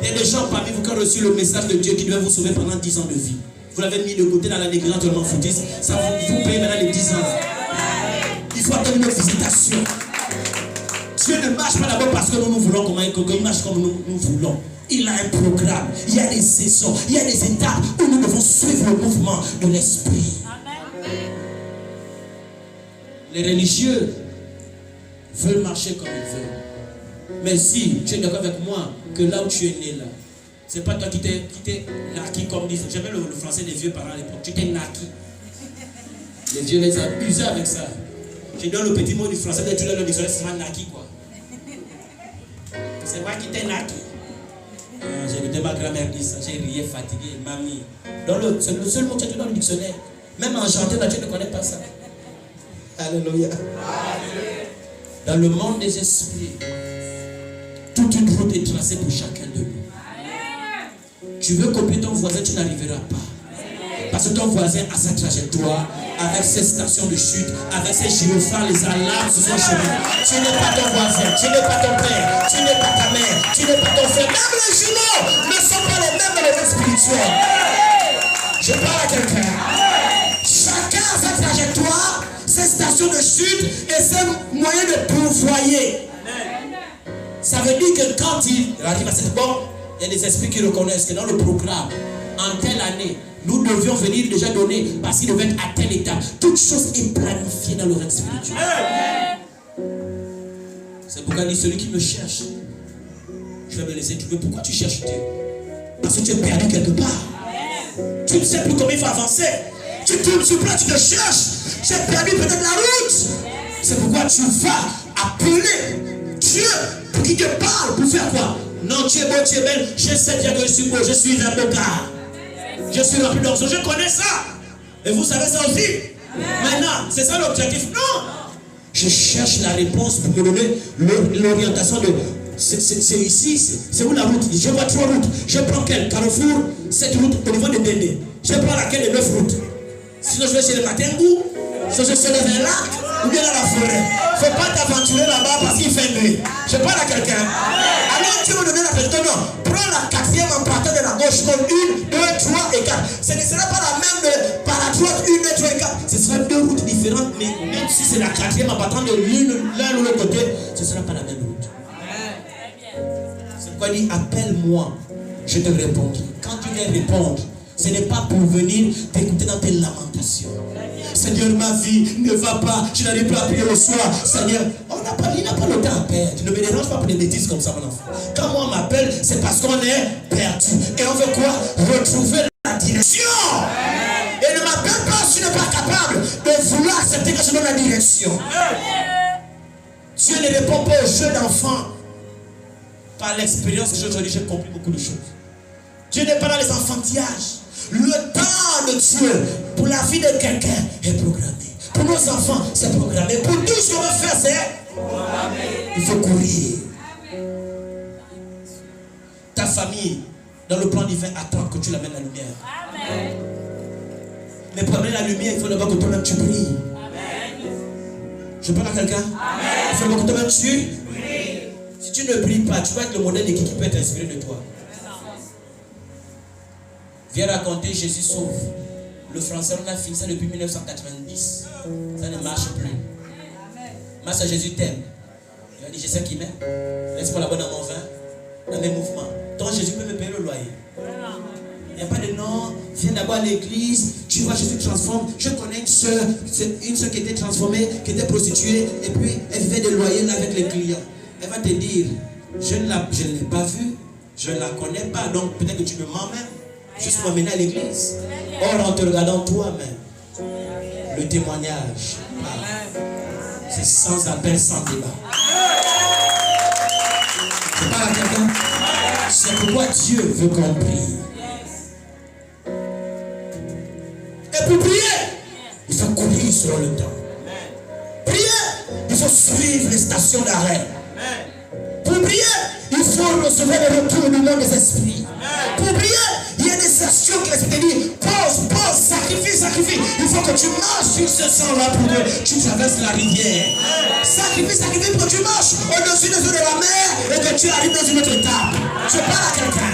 Il y a des gens parmi vous qui ont reçu le message de Dieu qui devait vous sauver pendant 10 ans de vie. Vous l'avez mis de côté dans la négligence de l'enfoutisme. Ça vous paye maintenant les 10 ans. Il faut attendre une visitation. Dieu ne marche pas d'abord parce que nous voulons comment il marche comme nous voulons. Il a un programme, il y a des saisons, il y a des étapes où nous devons suivre le mouvement de l'esprit. Les religieux veulent marcher comme ils veulent. Mais si tu es d'accord avec moi que là où tu es né là, c'est pas toi qui t'es naquis comme disent. J'aimais le français des vieux parents à l'époque. Tu t'es naquis. Les vieux les abusent avec ça. Je donne le petit mot du français, tu donnes le dictionnaire, c'est moi naquis quoi. C'est moi qui t'ai naquis. J'ai écouté ma grand-mère dire ça, j'ai rié fatigué, mamie. C'est le seul mot que tu as dans le dictionnaire. Même en chantant, tu ne connais pas ça. Alléluia. Dans le monde des esprits, toute une route est tracée pour chacun de nous. Tu veux copier ton voisin, tu n'arriveras pas. Parce que ton voisin a sa trajectoire, avec ses stations de chute, avec ses gyrophares, les alarmes sur son chemin. Tu n'es pas ton voisin, tu n'es pas ton père, tu n'es pas ta mère, tu n'es pas ton frère. Même les jumeaux ne sont pas les mêmes dans le monde spirituel. Je parle à quelqu'un. Chacun a sa trajectoire, ses stations de chute et ses moyens de pourvoyer. Ça veut dire que quand il arrive à cette borne, il y a des esprits qui reconnaissent que dans le programme, en telle année, nous devions venir déjà donner parce qu'il devait être à tel état. Toute chose est planifiée dans le règne spirituel. C'est pourquoi il dit celui qui me cherche, je vais me laisser trouver. Pourquoi tu cherches Dieu? Parce que tu es perdu quelque part. Tu ne sais plus comment il faut avancer. Tu tournes sur place, tu te cherches. J'ai perdu peut-être la route. C'est pourquoi tu vas appeler Dieu pour qu'il te parle. Pour faire quoi? Non, tu es beau, tu es belle. Je sais bien que je suis beau, je suis un beau gars. Je suis rempli d'onction, je connais ça. Et vous savez ça aussi. Maintenant, c'est ça l'objectif. Non. Je cherche la réponse pour me donner l'orientation de... C'est ici, c'est où la route? Je vois 3 routes. Je prends quelle? Carrefour, cette route au niveau de Béné. Je prends laquelle? Les 9 routes. Sinon je vais chez le Matengou, sinon je suis dans un lac ou bien dans la forêt. Il ne faut pas t'aventurer là-bas parce qu'il fait nuit. Je parle à quelqu'un. Alors tu me donner la question, non. Prends la 4e en partant de la gauche comme 1, 2, 3 et 4. Ce ne sera pas la même par la droite 1, 2, 3 et 4. Ce sera 2 routes différentes, mais même si c'est la 4e en partant de l'un ou l'autre côté, ce ne sera pas la même route. C'est pourquoi il dit appelle-moi, je te répondrai. Quand tu viens répondre, ce n'est pas pour venir t'écouter dans tes lamentations. Seigneur, ma vie ne va pas, je n'arrive pas à prier le soir. Seigneur, il n'a pas le temps à perdre. Ne me dérange pas pour des bêtises comme ça, mon enfant. Quand moi on m'appelle, c'est parce qu'on est perdu. Et on veut quoi? Retrouver la direction. Et ne m'appelle pas si tu n'es pas capable de vouloir accepter que je donne la direction. Dieu ne répond pas aux jeux d'enfants. Par l'expérience que aujourd'hui, j'ai compris beaucoup de choses. Dieu n'est pas dans les enfantillages. Le temps de Dieu pour la vie de quelqu'un est programmé. Pour nos enfants, c'est programmé. Pour tout ce qu'on veut faire, c'est programmé. Il faut courir. Ta famille, dans le plan divin, attend que tu l'amènes la lumière. Amen. Mais pour amener la lumière, il faut d'abord que toi-même tu brilles. Je parle à quelqu'un? Il faut d'abord que toi-même tu brilles. Si tu ne brilles pas, tu vas être le modèle de qui peut être inspiré de toi. Viens raconter Jésus sauve. Le français, on a fini ça depuis 1990. Ça ne marche plus. Ma soeur, Jésus t'aime. Il a dit, je sais qu'il m'aime. Laisse-moi là-bas dans mon vin, dans mes mouvements. Donc Jésus peut me payer le loyer. Il n'y a pas de nom. Viens d'abord à l'église. Tu vois, Jésus transforme. Je connais une soeur qui était transformée, qui était prostituée. Et puis, elle vivait de loyer là avec les clients. Elle va te dire, je ne l'ai pas vue. Je ne la connais pas. Donc peut-être que tu me mens même. Juste m'amener à l'église. Or, en te regardant toi-même, le témoignage, c'est sans appel, sans débat. C'est pas à quelqu'un. C'est pourquoi Dieu veut qu'on prie. Et pour prier, il faut courir sur le temps. Prier, il faut suivre les stations d'arrêt. Pour prier, il faut recevoir le retour du monde des esprits. Pour prier, il y a des actions qui respectent. Pause, sacrifice. sacrifie. Il faut que tu marches sur ce sang-là pour que tu traverses la rivière. Sacrifie pour que tu marches au-dessus des eaux de la mer et que tu arrives dans une autre étape. Je parle à quelqu'un.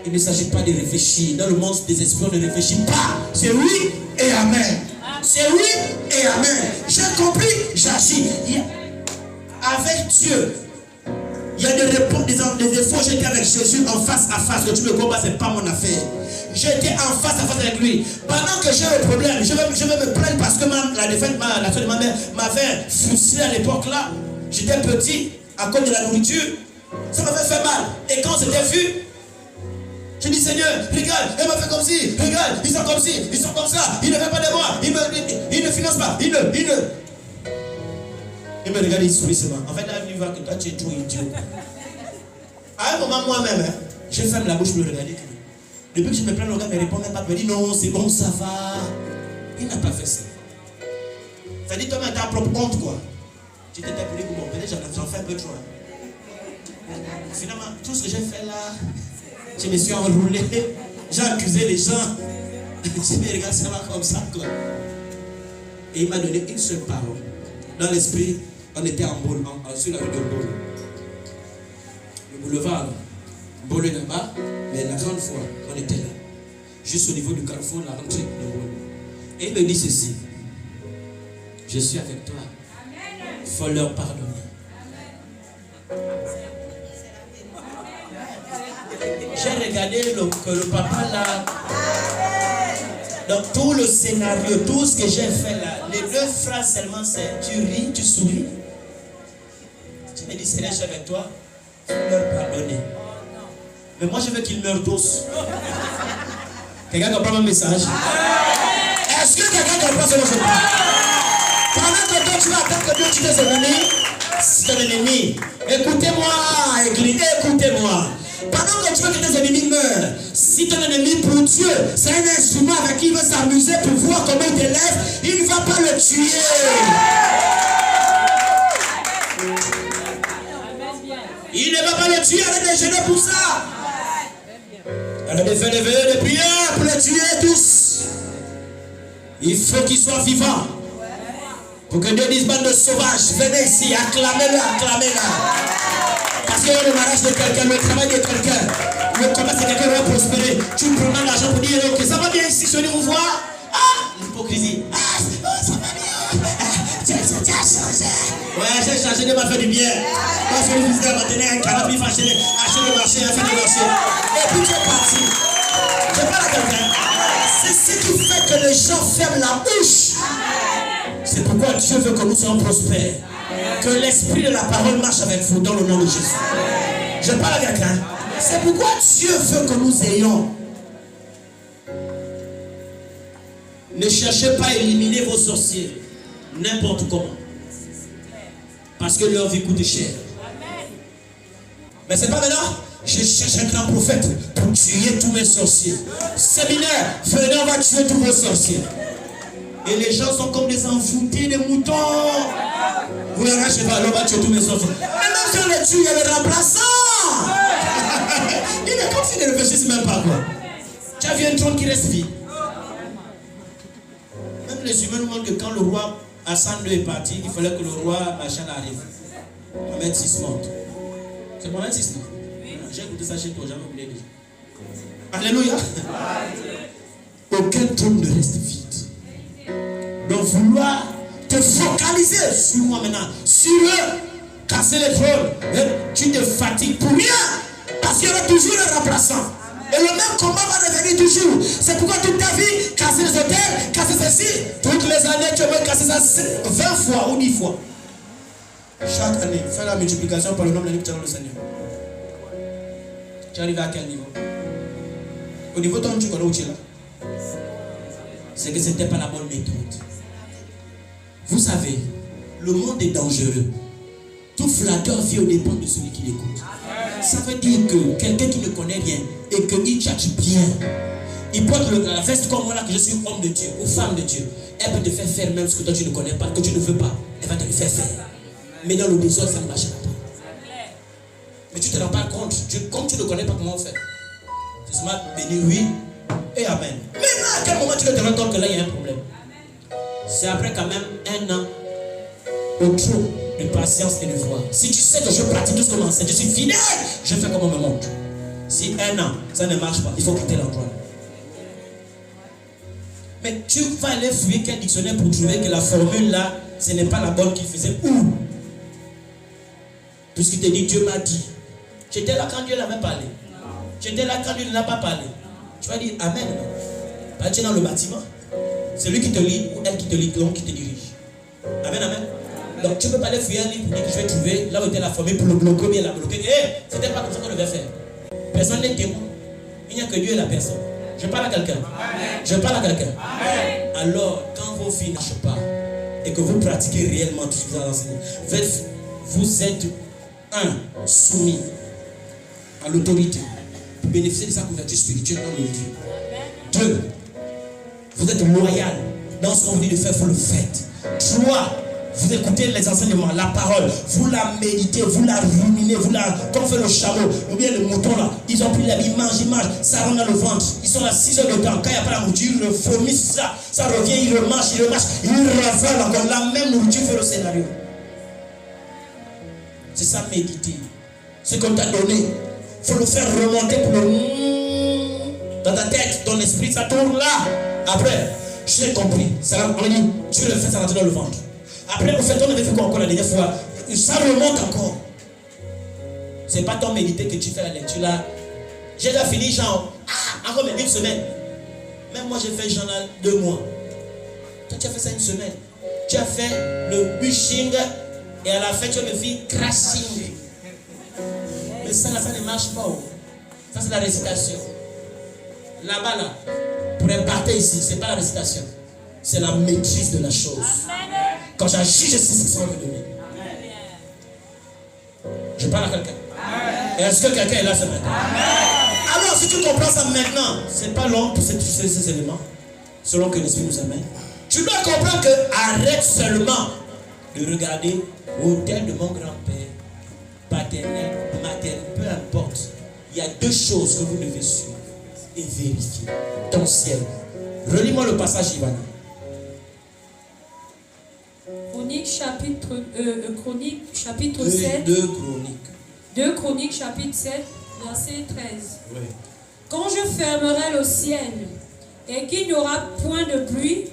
Il ne s'agit pas de réfléchir. Dans le monde des esprits, on ne réfléchit pas. C'est oui et amen. C'est oui et amen. J'ai compris, j'agis. Avec Dieu, il y a des réponses, des fois j'étais avec Jésus en face à face. Que tu me combats, c'est pas mon affaire. J'étais en face à face avec lui. Pendant que j'ai un problème, je vais me plaindre parce que la soeur de ma mère m'avait frustré à l'époque là. J'étais petit à cause de la nourriture. Ça m'avait fait mal. Et quand c'était vu, je dis Seigneur, regarde, elle m'a fait comme ci, regarde, ils sont comme ci, ils sont comme ça, ils ne veulent pas de moi, ils ne financent pas, ils me regarde, il sourit seulement. En fait, là, il voit que toi, tu es trop idiot. À un moment, moi-même, je ferme la bouche pour le regarder. Depuis que je me plains, le gars ne me répond même pas, il me dit non, c'est bon, ça va. Il n'a pas fait ça. Ça dit, toi-même, tu as propre honte, quoi. Tu t'es appelé pour bon, peut-être j'en fais un peu trop. Finalement, tout ce que j'ai fait là, je me suis enroulé, j'ai accusé les gens. Je me regarde seulement comme ça, quoi. Et il m'a donné une seule parole. Dans l'esprit, on était en Bôle, sur la rue de Bôle. Le boulevard, Bôle là-bas, mais la grande fois, on était là. Juste au niveau du carrefour, la rentrée de Bôle. Et il me dit ceci. Je suis avec toi. Il faut leur pardonner. J'ai regardé que le papa là. Donc tout le scénario, tout ce que j'ai fait là, les deux phrases seulement c'est tu ris, tu souris. Tu me dis Seigneur, je suis avec toi, il faut leur pardonner. Mais moi je veux qu'ils meurent tous. Quelqu'un comprend mon message? Est-ce que quelqu'un comprend ce que je parle? Pendant que toi tu vas attendre que Dieu tue tes ennemis, c'est ton ennemi. Écoutez-moi, Église, écoutez-moi. Pendant que tu veux que tes ennemis meurent, si ton ennemi pour Dieu, c'est un instrument avec qui il veut s'amuser pour voir comment il t'élève, il ne va pas le tuer. Il ne va pas le tuer avec des genoux pour ça. Elle a fait des veillées de prière pour le tuer tous. Il faut qu'il soit vivant. Pour que Dieu dise, bande de sauvages, venez ici, acclamez-le, acclamez-le. Parce qu'il y a le mariage de quelqu'un, le travail de quelqu'un, le commerce de quelqu'un va prospérer. Tu prends l'argent pour dire que ça va bien ici, je vais vous voir. Ah, l'hypocrisie. Ah, ça va bien. Tu as changé. Ouais, j'ai changé de m'a fait du bien. Moi, je vais visiter maintenant un canapé, acheter le marché, faire le marché. Et puis tu es parti. Je parle à quelqu'un. C'est ce qui fait que les gens ferment la bouche. C'est pourquoi Dieu veut que nous soyons prospères. Que l'esprit de la parole marche avec vous dans le nom de Jésus. Je parle à quelqu'un. C'est pourquoi Dieu veut que nous ayons. Ne cherchez pas à éliminer vos sorciers n'importe comment. Parce que leur vie coûte cher. Mais c'est pas maintenant. Je cherche un grand prophète pour tuer tous mes sorciers. Séminaire, venez, on va tuer tous vos sorciers. Et les gens sont comme des envoûtés, des moutons. Vous ne lâchez pas, on va tuer tous mes sorciers. Maintenant, si on les tue, il y a les remplaçants. Il est comme s'ils ne réfléchissent même pas, quoi. Tu as vu un trône qui respire. Même les humains nous montrent que quand le roi Hassan II est parti, il fallait que le roi Machan arrive. Mohamed VI monte. C'est Mohamed VI, non? J'ai écouté ça chez toi, jamais oublié déjà. Alléluia. Aucun trône ne reste vide. Donc vouloir te focaliser sur moi maintenant, sur eux, casser les trônes, tu te fatigues pour rien, parce qu'il y aura toujours un remplaçant. Et le même combat va revenir toujours. C'est pourquoi toute ta vie, casser les hôtels, casser ceci, toutes les années tu vas casser ça 20 fois ou 10 fois. Chaque année, fais la multiplication par le nombre d'années que tu as dans le Seigneur. Tu arrives à quel niveau? Au niveau de tu connais où tu es là. C'est que ce n'était pas la bonne méthode. Vous savez, le monde est dangereux. Tout flatteur vit au dépend de celui qui l'écoute. Ça veut dire que quelqu'un qui ne connaît rien et qu'il tchatche bien, il porte la veste comme moi là, que je suis homme de Dieu ou femme de Dieu. Elle peut te faire faire même ce que toi tu ne connais pas, que tu ne veux pas. Elle va te le faire faire. Mais dans le désordre, ça ne marchera pas. Mais tu ne te rends pas compte. Comme tu ne connais pas comment on fait. C'est seulement béni, oui et amen. Maintenant, à quel moment tu te rends compte que là, il y a un problème? C'est après quand même 1 an au trop de patience et de foi. Si tu sais que je pratique tout ce qu'on enseigne, je suis fidèle, je fais comme on me montre. Si 1 an, ça ne marche pas, il faut quitter l'endroit. Mais tu vas aller fouiller quel dictionnaire pour trouver que la formule là, ce n'est pas la bonne qu'il faisait. Où? Puisqu'il te dit Dieu m'a dit. J'étais là quand Dieu l'avait parlé. J'étais là quand Dieu ne l'a pas parlé. Tu vas dire Amen. Bah, tu es dans le bâtiment. C'est lui qui te lit ou elle qui te lit, donc qui te dirige. Amen, amen. Donc tu ne peux pas aller fouiller un livre pour dire que je vais trouver là où était la formule pour le bloquer, bien la bloquer. C'était pas comme ça qu'on devait faire. Personne n'est témoin. Il n'y a que Dieu et la personne. Je parle à quelqu'un. Je parle à quelqu'un. Alors, quand vos filles ne marchent pas et que vous pratiquez réellement tout ce que vous avez enseigné, vous êtes soumis à l'autorité pour bénéficier de sa couverture spirituelle dans le Dieu. 2, vous êtes loyal dans ce qu'on vous dit de faire, vous le faites. 3, vous écoutez les enseignements, la parole, vous la méditez, vous la ruminez, comme fait le chameau, ou bien le mouton là, ils ont pris la vie, ils mangent, ça rentre dans le ventre, ils sont là 6 heures de temps, quand il n'y a pas la nourriture, ils vomissent ça revient, ils remarchent, ils ravalent encore, la même nourriture fait le scénario. C'est ça méditer. Ce qu'on t'a donné, il faut le faire remonter pour le dans ta tête, dans l'esprit, ça tourne là. Après, j'ai compris, ça, on dit, tu le fais, ça rentre dans le ventre. Après, au fait, on avait fait quoi encore la dernière fois? Ça remonte encore. C'est pas ton méditer que tu fais la lecture là. J'ai déjà fini, genre, encore même 1 semaine. Même moi, j'ai fait genre 2 mois. Toi, tu as fait ça 1 semaine. Tu as fait le bushing et à la fin, tu as le fait crashing. Mais ça, là, ça ne marche pas. Ça, c'est la récitation. Là-bas, là, pour imparter ici, c'est pas la récitation. C'est la maîtrise de la chose. Quand j'agis, je sais ce que ça va me donner. Je parle à quelqu'un. Est-ce que quelqu'un est là ce matin? Alors, si tu comprends ça maintenant, c'est pas long pour ces éléments, selon que l'Esprit nous amène. Tu dois comprendre que arrête seulement de regarder l'autel de mon grand-père, paternel, maternel, peu importe. Il y a 2 choses que vous devez suivre et vérifier. Ton ciel. Relis-moi le passage, Ivana. Chronique chapitre 7. 2 Chroniques chapitre 7, verset 13. Oui. Quand je fermerai le ciel et qu'il n'y aura point de pluie,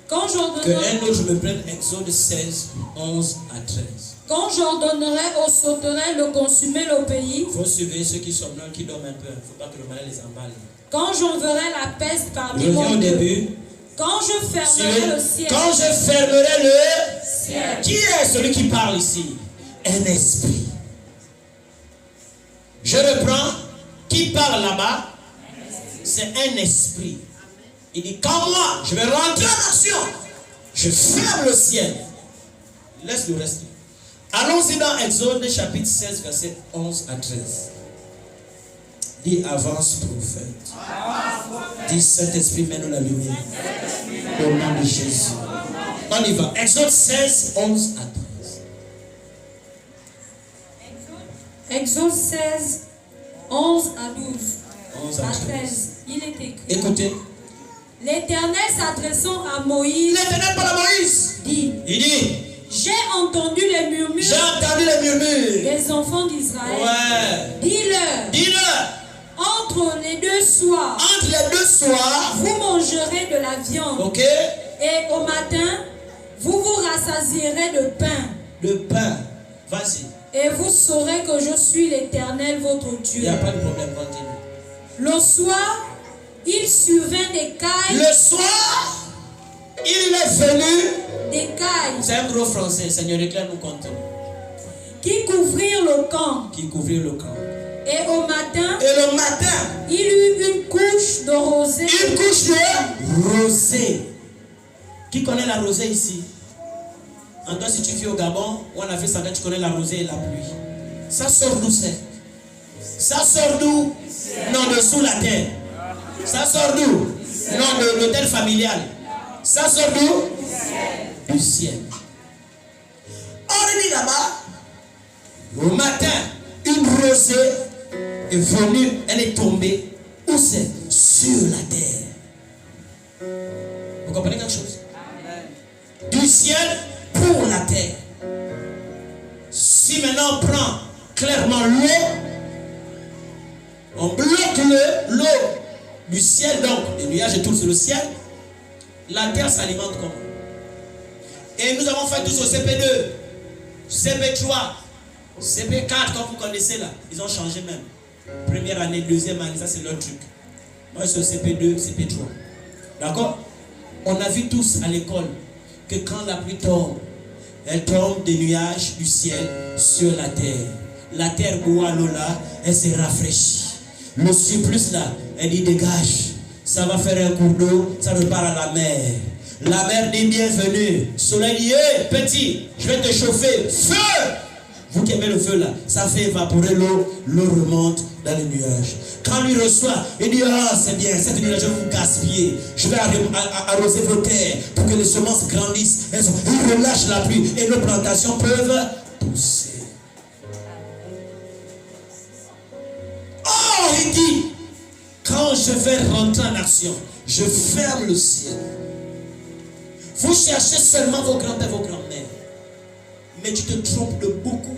quand j'ordonnerai... Que un autre me prenne Exode 16, 11 à 13. Quand j'ordonnerai aux sauterelles de consumer le pays... Il faut surveiller ceux qui somnolent, qui dorment un peu. Il ne faut pas que le malin les emballe. Quand j'enverrai la peste parmi mon début. Quand je fermerai le ciel. Quand je fermerai le ciel. Qui est celui qui parle ici? Un esprit. Je reprends. Qui parle là-bas? C'est un esprit. Il dit, quand moi, je vais rentrer en action, je ferme le ciel. Laisse le reste. Allons-y dans Exode chapitre 16, verset 11 à 13. Dis, avance prophète. Dis, Saint-Esprit, mène la lumière. Au nom de Jésus. On y va. Exode 16, 11 à 13. Exode 16, 11 à 12. 11 à 13. Il est écrit. Écoutez. L'Éternel s'adressant à Moïse. L'Éternel parle à Moïse. Dit. Il dit. J'ai entendu les murmures. J'ai entendu les murmures. Des enfants d'Israël. Ouais. Dis-leur. Dis-leur. Entre les 2 soirs. Entre les 2 soirs. Vous mangerez de la viande. Ok. Et au matin, vous vous rassasierez de pain. De pain. Vas-y. Et vous saurez que je suis l'Éternel, votre Dieu. Il n'y a pas de problème, continue. Le soir, il survint des cailles. Le soir, il est venu. Des cailles. C'est un gros français, Seigneur, éclaire-nous contenu. Qui couvrirent le camp. Qui couvrirent le camp. Et au matin. Et le matin. Il eut une couche de rosée. Une couche de rosée. Qui connaît la rosée ici? En toi, si tu vis au Gabon, où on a fait ça, tu connais la rosée et la pluie. Ça sort d'où c'est? Ça sort d'où? Non, de sous la terre. Ça sort d'où? Non, de l'hôtel familial. Ça sort d'où? Du ciel. On est dit là-bas, au matin, une rosée est venue, elle est tombée. Où c'est? Sur la terre. comprenez quelque chose? Du ciel pour la terre. Si maintenant on prend clairement l'eau, on bloque l'eau du ciel, donc les nuages et tout sur le ciel, la terre s'alimente comment? Et nous avons fait tous au CP2, CP3, CP4, comme vous connaissez là. Ils ont changé même. Première année, deuxième année, ça c'est leur truc. Moi je suis au CP2, CP3. D'accord? On a vu tous à l'école que quand la pluie tombe, elle tombe des nuages du ciel sur la terre. La terre boit l'eau là, elle se rafraîchit. Le surplus là, elle dit dégage. Ça va faire un cours d'eau, ça repart à la mer. La mer dit bienvenue. Soleil dit, hey, petit, je vais te chauffer. Feu! Vous qui aimez le feu là, ça fait évaporer l'eau, l'eau remonte dans les nuages. Quand lui reçoit, il dit, ah c'est bien, cette nuage je vais vous gaspiller. Je vais arroser vos terres pour que les semences grandissent. Il relâche la pluie et nos plantations peuvent pousser. Oh, il dit, quand je vais rentrer en action, je ferme le ciel. Vous cherchez seulement vos grands-pères, vos grands-mères. Mais tu te trompes de beaucoup.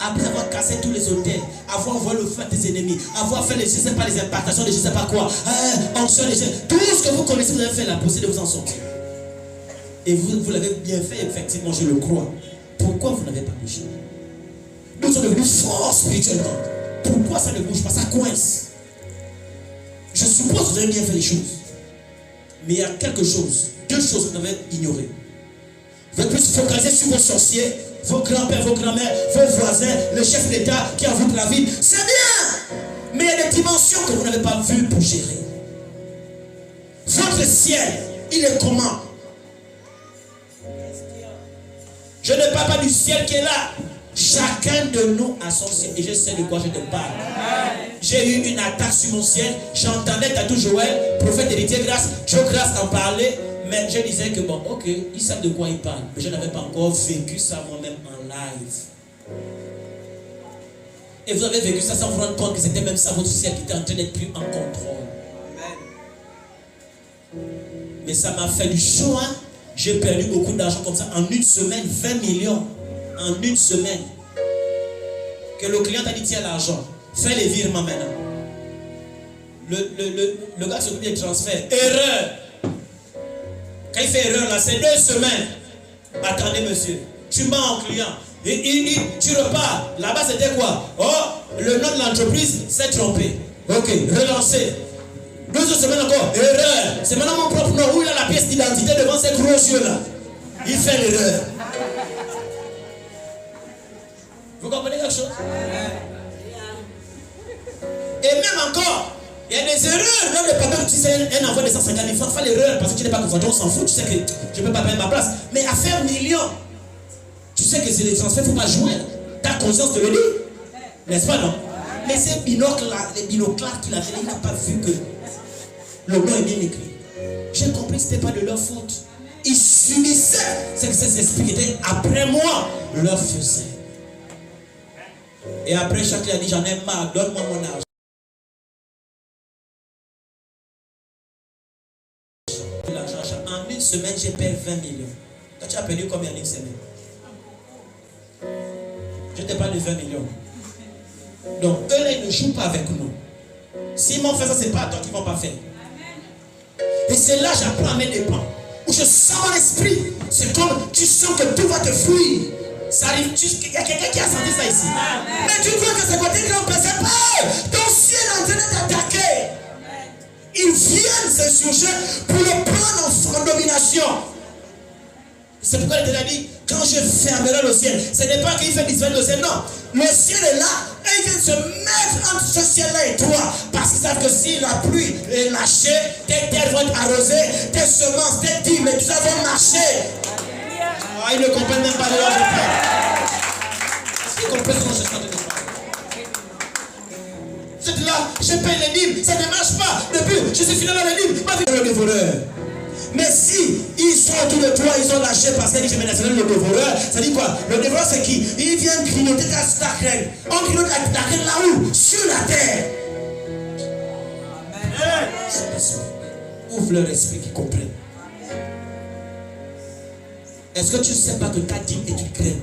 Après avoir cassé tous les hôtels, avoir envoyé le feu à tes ennemis, avoir fait les, je sais pas, les impartations, les je sais pas quoi, onction, tout ce que vous connaissez, vous avez fait la possibilité de vous en sortir. Et vous l'avez bien fait, effectivement, je le crois. Pourquoi vous n'avez pas bougé? Nous sommes devenus forts spirituellement. Pourquoi ça ne bouge pas? Ça coince. Je suppose que vous avez bien fait les choses. Mais il y a quelque chose, deux choses que vous avez ignorées. Vous êtes plus focalisé sur vos sorciers, vos grands-pères, vos grands-mères, vos voisins, le chef d'État qui envoie la ville. C'est bien! Mais il y a des dimensions que vous n'avez pas vues pour gérer. Votre ciel, il est comment? Je ne parle pas du ciel qui est là. Chacun de nous a son ciel. Et je sais de quoi je te parle. J'ai eu une attaque sur mon ciel. J'entendais Tatou Joël, prophète héritier grâce, Joe Grâce en parler. Mais je disais que bon, ok, ils savent de quoi ils parlent. Mais je n'avais pas encore vécu ça moi-même en live. Et vous avez vécu ça sans vous rendre compte que c'était même ça votre ciel qui était en train d'être plus en contrôle. Mais ça m'a fait du chaud, hein. J'ai perdu beaucoup d'argent comme ça en une semaine, 20 millions. En une semaine. Que le client t'a dit tiens l'argent. Fais les virements maintenant. Le gars s'occupe des transferts. Erreur. Quand il fait erreur là, c'est 2 semaines. Attendez monsieur, tu mens au client. Et tu repars. Là-bas c'était quoi? Oh, le nom de l'entreprise s'est trompé. Ok, relancé. 2 semaines encore. Erreur. C'est maintenant mon propre nom où il a la pièce d'identité devant ces gros yeux là. Il fait l'erreur. Vous comprenez quelque chose? Et même encore, il y a des erreurs. Même le papa, tu sais, un envoi de 150 000 francs, fais l'erreur parce que tu n'es pas conforté, on s'en fout. Tu sais que je ne peux pas payer ma place. Mais à faire millions, tu sais que c'est les transferts, il ne faut pas jouer. Tu as conscience de le dire. N'est-ce pas, non? Mais ces binocles-là, les binoclars qu'il a fait, il n'a pas vu que le nom est bien écrit. J'ai compris que ce n'était pas de leur faute. Ils subissaient ce que ces esprits qui étaient après moi leur faisaient. Et après, chacun a dit, j'en ai marre, donne-moi mon argent. En une semaine, j'ai perdu 20 millions. Toi, tu as perdu combien en une semaine? Je te parle de 20 millions. Donc, eux, là, ils ne jouent pas avec nous. S'ils m'ont fait ça, ce n'est pas à toi qu'ils ne vont pas faire. Et c'est là que j'apprends à mes dépens. Où je sens mon esprit. C'est comme tu sens que tout va te fuir. Ça arrive, il y a quelqu'un qui a senti ça ici. Amen. Mais tu vois que c'est côté grand-père, c'est pas ton ciel est en train de t'attaquer. Ils viennent s'insurger pour le prendre en domination. C'est pourquoi il te dit, quand je fermerai le ciel, ce n'est pas qu'il fait disparaître le ciel, non. Le ciel est là et il vient se mettre entre ce ciel-là et toi. Parce qu'ils savent que si la pluie est lâchée, tes terres vont être arrosées, tes semences, tes dîmes, tout ça va marcher. Ah, ils ne comprennent même pas de leur parle. Est-ce qu'ils comprennent ce que je suis en train de parler? C'est là, je paye les dîmes, ça ne marche pas. Depuis, je suis fini dans les dîmes, ma vie est le dévoreur. Mais si ils sont autour de toi, ils sont lâchés parce qu'ils disent je vais nationaliser le dévoreur, ça dit quoi? Le dévoreur c'est qui? Il vient grignoter ta crème. On grignote ta crème là où? Sur la terre. Amen. Ouvre leur esprit qu'ils comprennent. Est-ce que tu ne sais pas que ta dîme est une graine?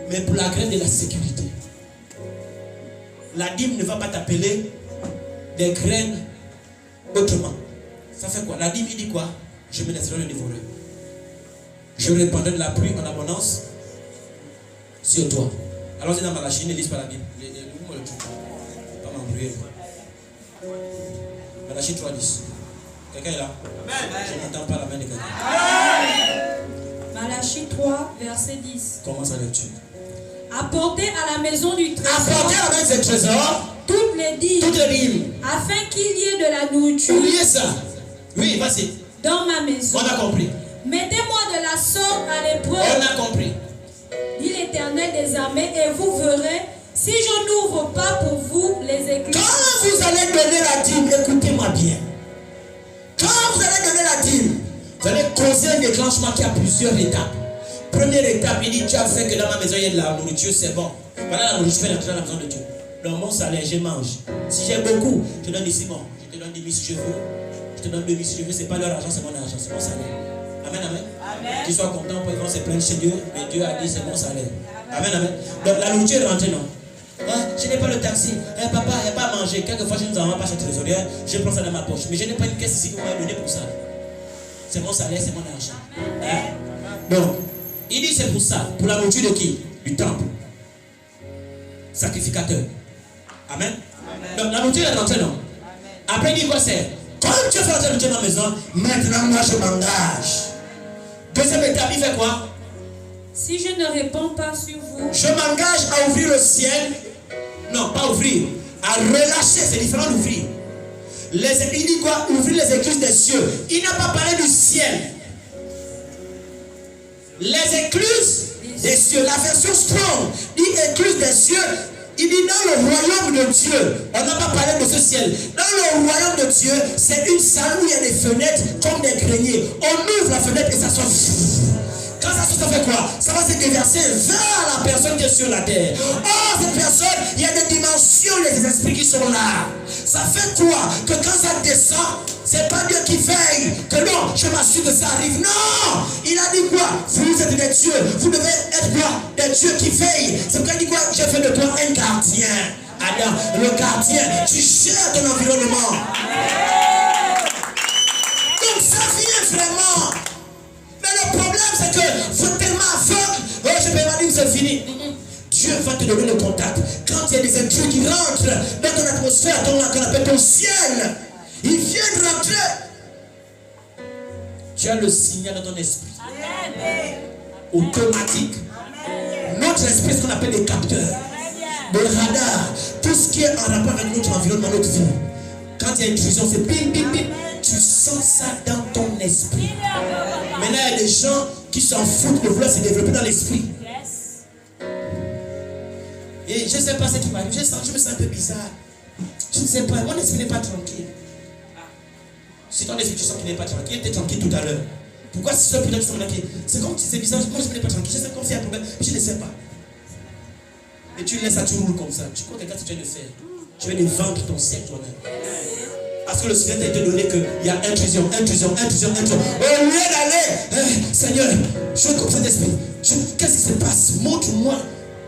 Mais pour la graine de la sécurité. La dîme ne va pas t'appeler des graines autrement. Ça fait quoi? La dîme, il dit quoi? Je me laisserai le dévorer. Je répandrai de la pluie en abondance sur toi. Allons-y dans Malachie, ne lise pas la Bible. Vous me le tuez. Pas m'embrouiller. Malachie 3:10. Quelqu'un est là? Amen. Je n'entends pas la main de quelqu'un. Malachie 3, verset 10. Commence à lecture. Apportez à la maison du trésor. Apportez à la maison du trésor. Toutes les dîmes. Afin qu'il y ait de la nourriture. Oubliez ça. Oui, vas-y. Dans ma maison. On a compris. Mettez-moi de la sorte à l'épreuve. On a compris. Dit l'Éternel des armées, et vous verrez si je n'ouvre pas pour vous les écluses. Quand vous allez donner la dîme, écoutez-moi bien. Quand vous allez donner la dîme, vous allez causer un déclenchement qui a plusieurs étapes. Première étape, il dit, tu as fait que dans ma maison il y a de la nourriture, c'est bon. Voilà la nourriture, je vais rentrer dans la maison de Dieu. Dans mon salaire, je mange. Si j'ai beaucoup, je donne ici, bon, je te donne 10 000 si je veux. Je te donne 2 000 si je veux. C'est pas leur argent, c'est mon argent, c'est mon salaire. Amen, amen. Amen. Qu'ils soient contents pour ils vont se plaindre chez Dieu, mais Dieu a dit c'est mon salaire. Amen, amen. Donc la nourriture est rentrée, non? Hein? Je n'ai pas le taxi. Papa, il n'y a pas à manger. Quelquefois, je ne nous envoie pas chez trésorière. Je prends ça dans ma poche. Mais je n'ai pas une caisse ici qui m'a donné pour ça. C'est mon salaire, c'est mon argent. Hein? Donc, il dit c'est pour ça. Pour la nourriture de qui? Du temple. Sacrificateur. Amen. Donc la nourriture est rentrée, non? Après, il dit quoi c'est? Quand tu as fait la nourriture dans la maison, maintenant moi je m'engage. Deuxième étape, il fait quoi? Si je ne réponds pas sur vous, je m'engage à ouvrir le ciel. Non, pas ouvrir. À relâcher, c'est différent d'ouvrir. Il dit quoi? Ouvrir les écluses des cieux. Il n'a pas parlé du ciel. Les écluses des cieux. La version strong dit écluses des cieux. Il dit dans le royaume de Dieu. On n'a pas parlé de ce ciel. Dans le royaume de Dieu, c'est une salle où il y a des fenêtres comme des greniers. On ouvre la fenêtre et ça sort. Quand ça fait quoi? Ça va se déverser vers la personne qui est sur la terre. Or, cette personne, il y a des dimensions, des esprits qui sont là. Ça fait quoi? Que quand ça descend, c'est pas Dieu qui veille. Que non, je m'assure que ça arrive. Non! Il a dit quoi? Vous êtes des dieux. Vous devez être quoi? Des dieux qui veillent. C'est pourquoi il dit quoi? J'ai fait de toi un gardien. Alors, le gardien, tu gères ton environnement. Donc ça vient vraiment. Mais le problème, c'est que vous êtes tellement aveugle. Oh, je peux pas dire que c'est fini. Dieu va te donner le contact. Quand il y a des intrus qui rentrent dans ton atmosphère, qu'on appelle ton ciel, ils viennent rentrer. Tu as le signal dans ton esprit. Automatique. Notre esprit, ce qu'on appelle des capteurs, des radars, tout ce qui est en rapport avec notre environnement, notre vie. Quand il y a une intrusion, c'est bim, bim, bim. Tu sens ça dans ton esprit. Maintenant, il y a des gens qui s'en foutent de vouloir se développer dans l'esprit. Et je ne sais pas ce qui m'arrive. Je me sens un peu bizarre. Je ne sais pas. Mon esprit n'est pas tranquille. Si ton esprit, tu sens qu'il n'est pas tranquille, il était tranquille tout à l'heure. Pourquoi si ce pilote, tu sens tranquille? C'est comme si c'est bizarre. Mon esprit n'est pas tranquille. Je sais comme s'il y a un problème. Je ne sais pas. Et tu laisses ça, tu roules comme ça. Tu crois que quand tu viens de faire, tu viens de vendre ton ciel toi-même. Parce que le Seigneur t'a été donné qu'il y a intrusion. Au lieu d'aller, Seigneur, je comme cet esprit. Qu'est-ce qui se passe? Montre-moi.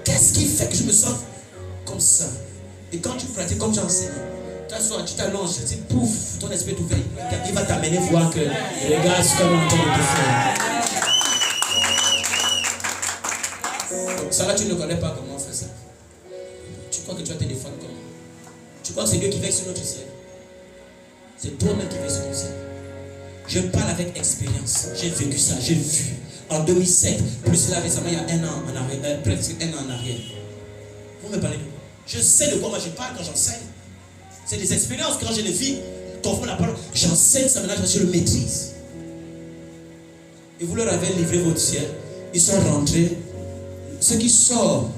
Qu'est-ce qui fait que je me sens comme ça? Et quand tu pratiques comme j'enseigne, tu t'allonges, tu pouf, ton esprit est ouvert. Il va t'amener voir que regarde ce qu'on est en train de te faire. Donc ça là, tu ne connais pas comment on fait ça. Tu crois que tu as téléphone comme? Tu crois que c'est Dieu qui veille sur notre ciel? C'est toi-même qui veille sur ton ciel. Je parle avec expérience. J'ai vécu ça, j'ai vu. En 2007, plus là récemment, il y a un an en arrière, presque un an en arrière. Vous me parlez de quoi? Je sais de quoi moi je parle quand j'enseigne. C'est des expériences quand je les vis. T'offres la parole, j'enseigne ça maintenant, je le maîtrise. Et vous leur avez livré votre ciel. Ils sont rentrés. Ce qui sort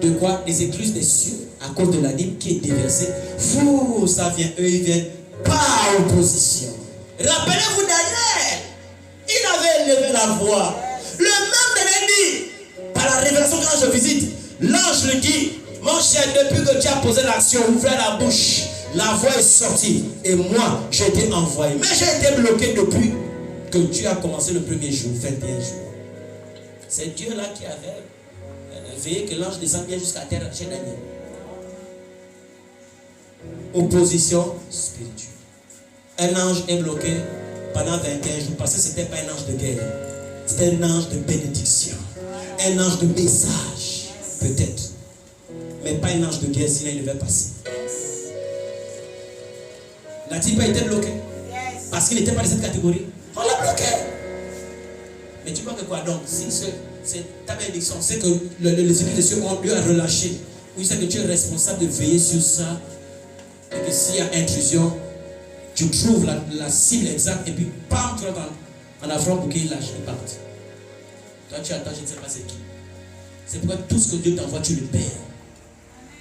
de quoi? Les écluses des cieux, à cause de la dîme qui est déversée. Fou, ça vient, eux ils viennent par opposition. Rappelez-vous Daniel, il avait élevé la voix. Le même Daniel dit, par la révélation quand je visite, l'ange lui dit, mon cher, depuis que tu as posé l'action, ouvrez la bouche, la voix est sortie. Et moi, j'ai été envoyé. Mais j'ai été bloqué depuis que Dieu a commencé le premier jour, 21 jours. C'est Dieu là qui avait veillé que l'ange descende bien jusqu'à terre chez Daniel. Opposition spirituelle. Un ange est bloqué pendant 21 jours parce que ce n'était pas un ange de guerre. C'était un ange de bénédiction. Un ange de message, peut-être. Mais pas un ange de guerre, sinon il devait passer. N'a-t-il pas été bloqué? Parce qu'il n'était pas de cette catégorie. On l'a bloqué. Mais tu vois que quoi donc? Si c'est ta bénédiction, c'est que les esprits de cieux ont Dieu à relâcher. Oui, c'est que tu es responsable de veiller sur ça. Et que s'il y a intrusion, tu trouves la cible exacte et puis bam, tu rentres en affront pour qu'il lâche, il part. Toi tu attends, je ne sais pas c'est qui. C'est pourquoi tout ce que Dieu t'envoie, tu le perds.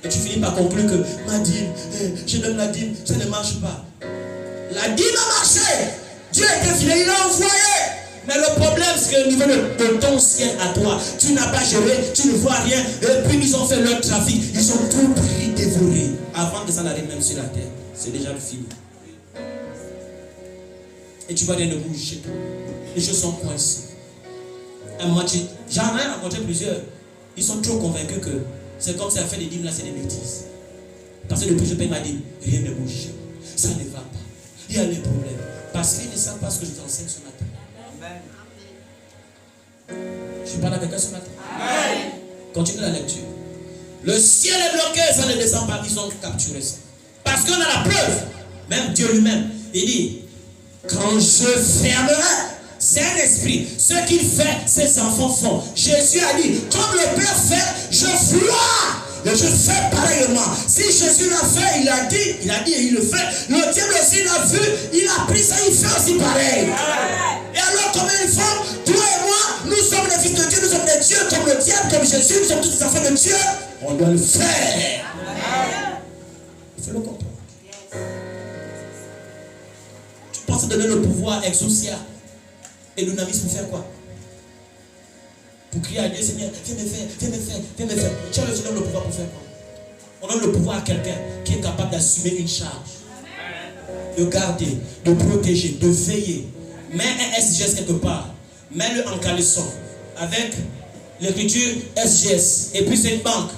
Et tu finis par conclure que ma dîme, je donne la dîme, ça ne marche pas. La dîme a marché. Dieu était fidèle, il l'a envoyé. Mais le problème, c'est qu'au niveau de ton ciel à toi, tu n'as pas géré, tu ne vois rien. Et puis ils ont fait leur trafic, ils ont tout pris, dévoré. Avant que ça n'arrive même sur la terre, c'est déjà fini. Et tu vois rien de bouge chez toi. Les choses sont coincées. J'en ai rencontré plusieurs. Ils sont trop convaincus que c'est comme si à faire des dîmes là, c'est des bêtises. Parce que depuis que je paye ma dîme, rien ne bouge chez moi. Ça ne va pas. Il y a des problèmes. Parce qu'ils ne savent pas ce que je t'enseigne ce matin. Je parle à quelqu'un ce matin. Amen. Continue la lecture. Le ciel est bloqué, ça ne descend pas. Ils ont capturé ça. Parce qu'on a la preuve. Même Dieu lui-même. Il dit, quand je fermerai, c'est un esprit. Ce qu'il fait, ses enfants font. Jésus a dit, comme le Père fait, je floie. Et je fais pareillement. Si Jésus l'a fait, il a dit et il le fait. Le diable aussi l'a vu, il a pris ça, il fait aussi pareil. Et alors comment ils font? Toi et moi, nous sommes les fils de Dieu, nous sommes des dieux comme le diable, comme Jésus, nous sommes tous les enfants de Dieu. On doit le faire. Il faut le comprendre. Tu penses donner le pouvoir exousia et l'unamis pour faire quoi? Pour crier à Dieu, Seigneur, viens me faire, viens me faire, viens me faire. Tu as le pouvoir pour faire quoi? On donne le pouvoir à quelqu'un qui est capable d'assumer une charge. De garder, de protéger, de veiller. Mets un SGS quelque part. Mets-le en caleçon. Avec l'écriture SGS. Et puis c'est une banque.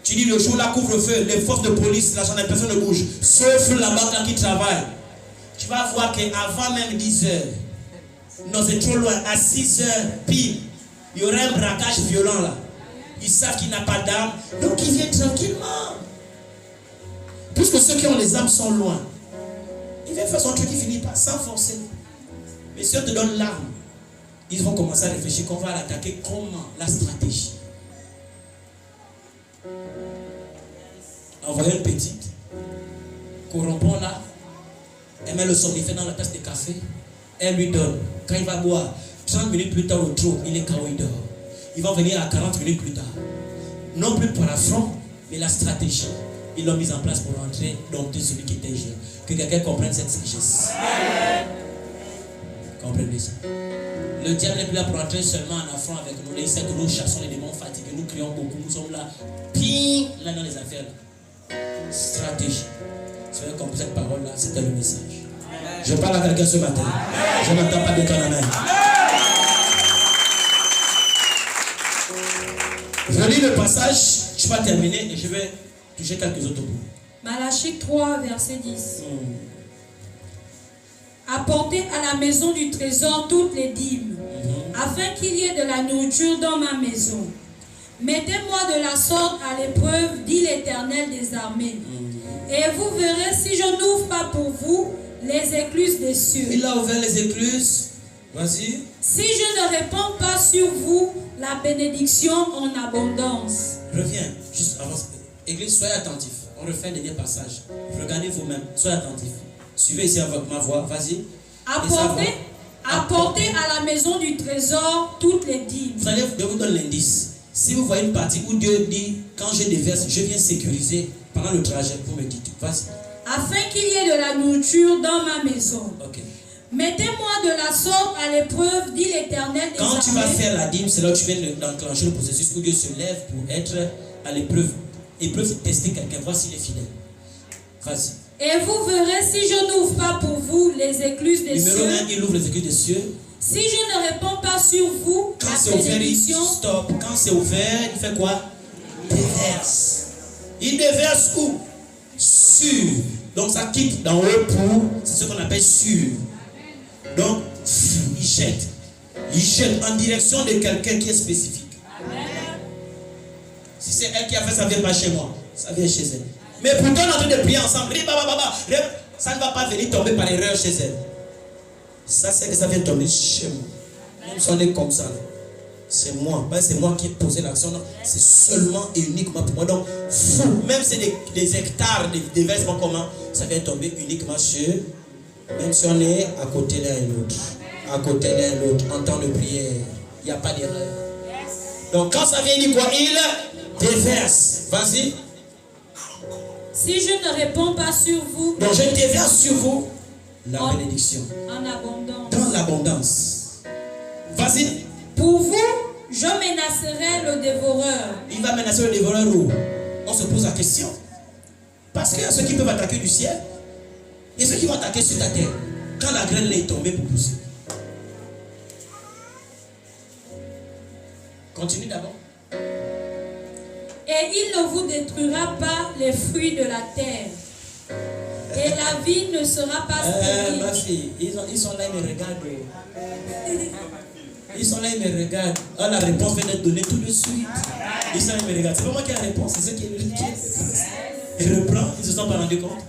Tu dis le jour là, couvre-feu, les forces de police, l'argent des personnes ne bouge. Sauf la banque là qui travaille. Tu vas voir qu'avant même 10 heures, non, c'est trop loin. À 6 heures, pile, il y aurait un braquage violent là. Ils savent qu'il n'a pas d'armes, donc ils viennent tranquillement. Puisque ceux qui ont les armes sont loin, il vient faire son truc, il finit pas sans forcer. Mais si on te donne l'arme, ils vont commencer à réfléchir qu'on va l'attaquer. Comment? La stratégie. Envoyer une petite, corrompons là, elle met le somnifère dans la tasse de café. Elle lui donne. Quand il va boire, 30 minutes plus tard au trou, il est KO, il dort. Il va venir à 40 minutes plus tard. Non plus par affront, mais la stratégie. Ils l'ont mise en place pour rentrer, dompter celui qui était jeune. Que quelqu'un comprenne cette sagesse. Comprenez ça. Le diable n'est plus là pour entrer seulement en affront avec nous. Il sait que nous chassons les démons fatigués, nous crions beaucoup, nous sommes là. Ping, là dans les affaires. Là. Stratégie. Si vous comprenez cette parole-là, c'était le message. Je parle à quelqu'un ce matin. Je n'entends pas de ton amen. Je lis le passage, je vais terminer et je vais toucher quelques autres bouts. Malachie 3, verset 10. Apportez à la maison du trésor toutes les dîmes, afin qu'il y ait de la nourriture dans ma maison. Mettez-moi de la sorte à l'épreuve, dit l'Éternel des armées. Et vous verrez si je n'ouvre pas pour vous les écluses des cieux. Il a ouvert les écluses. Vas-y. Si je ne répands pas sur vous la bénédiction en abondance. Reviens, juste avant. Église, soyez attentifs. On refait un dernier passage. Regardez vous-même, soyez attentifs. Suivez ici avec ma voix, vas-y. Apportez à la maison du trésor toutes les dîmes. Vous allez, je vous donne l'indice. Si vous voyez une partie où Dieu dit, quand je déverse, je viens sécuriser pendant le trajet, vous me dites, vas-y. Afin qu'il y ait de la nourriture dans ma maison. Ok. Mettez-moi de la sorte à l'épreuve, dit l'Éternel des armées. Quand tu vas faire la dîme, c'est là où tu viens d'enclencher le processus où Dieu se lève pour être à l'épreuve. Épreuve, c'est tester quelqu'un, voir s'il est fidèle. Vas-y. Et vous verrez si je n'ouvre pas pour vous les écluses des cieux. Numéro 1, il ouvre les écluses des cieux. Si je ne réponds pas sur vous, quand la c'est ouvert, bénédiction. stop. Quand c'est ouvert, il fait quoi? Déverse. Il déverse où? Sur. Donc ça quitte dans le pour, c'est ce qu'on appelle sur. Donc, il jette. Il jette en direction de quelqu'un qui est spécifique. Amen. Si c'est elle qui a fait, ça ne vient pas chez moi. Ça vient chez elle. Mais pourtant, on est en train de prier ensemble. Ça ne va pas venir tomber par erreur chez elle. Ça, c'est que ça vient tomber chez moi. Même si on est comme ça. C'est moi. C'est moi qui ai posé l'action. C'est seulement et uniquement pour moi. Donc, même si c'est des hectares de versements communs, ça vient tomber uniquement sur. Même si on est à côté l'un et l'autre. À côté l'un et l'autre, en temps de prière. Il n'y a pas d'erreur. Donc, quand ça vient, il dit quoi? Il déverse. Vas-y. Si je ne réponds pas sur vous. Donc, je déverse sur vous la bénédiction. En abondance. Dans l'abondance. Vas-y. Pour vous, je menacerai le dévoreur. Il va menacer le dévoreur où? On se pose la question. Parce qu'il y a ceux qui peuvent attaquer du ciel. Il y a ceux qui vont attaquer sur ta terre. Quand la graine est tombée pour pousser. Continue d'abord. Et il ne vous détruira pas les fruits de la terre. Et la vie ne sera pas stérile. Ma fille, ils sont là, ils me regardent. Ils sont là, ils me regardent. Oh, la réponse vient d'être donnée tout de suite. Ils sont là, ils me regardent. C'est pas moi qui ai la réponse, c'est ceux qui ils reprennent, ils ne se sont pas rendus compte.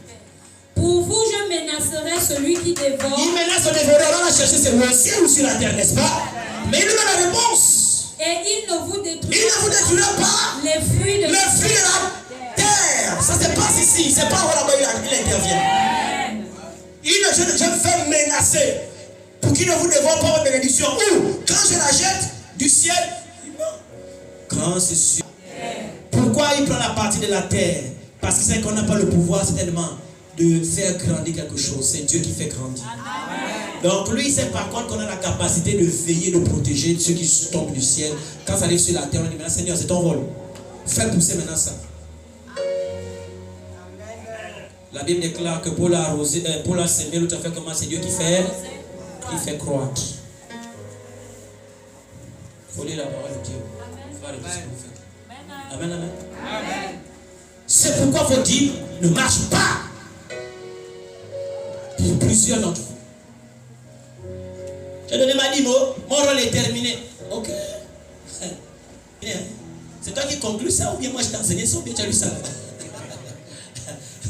Pour vous, je menacerai celui qui dévore. Il menace le dévoreur. On a cherché c'est le ciel ou sur la terre, n'est-ce pas? Mais il nous donne la réponse. Et il ne vous détruira pas les fruits de la terre. Ça se passe ici. C'est pas là-bas il intervient. Je me fais menacer pour qu'il ne vous dévore pas votre bénédiction. Ou quand je la jette du ciel, quand c'est sûr. Pourquoi il prend la partie de la terre? Parce qu'il sait qu'on n'a pas le pouvoir certainement de faire grandir quelque chose. C'est Dieu qui fait grandir. Donc lui, il sait par contre qu'on a la capacité de veiller, de protéger ceux qui tombent du ciel. Quand ça arrive sur la terre, on dit maintenant Seigneur, c'est ton rôle. Fais pousser maintenant ça. La Bible déclare que pour la semer, l'autre a fait comment? C'est Dieu qui fait croître. Il faut lire la parole de Dieu. Amen, amen. Amen. C'est pourquoi vos dîmes ne marchent pas. Pour plusieurs d'entre vous. J'ai donné ma dîme, mon rôle est terminé. Ok. Bien. C'est toi qui conclus ça ou bien moi je t'ai enseigné ça ou bien tu as lu ça?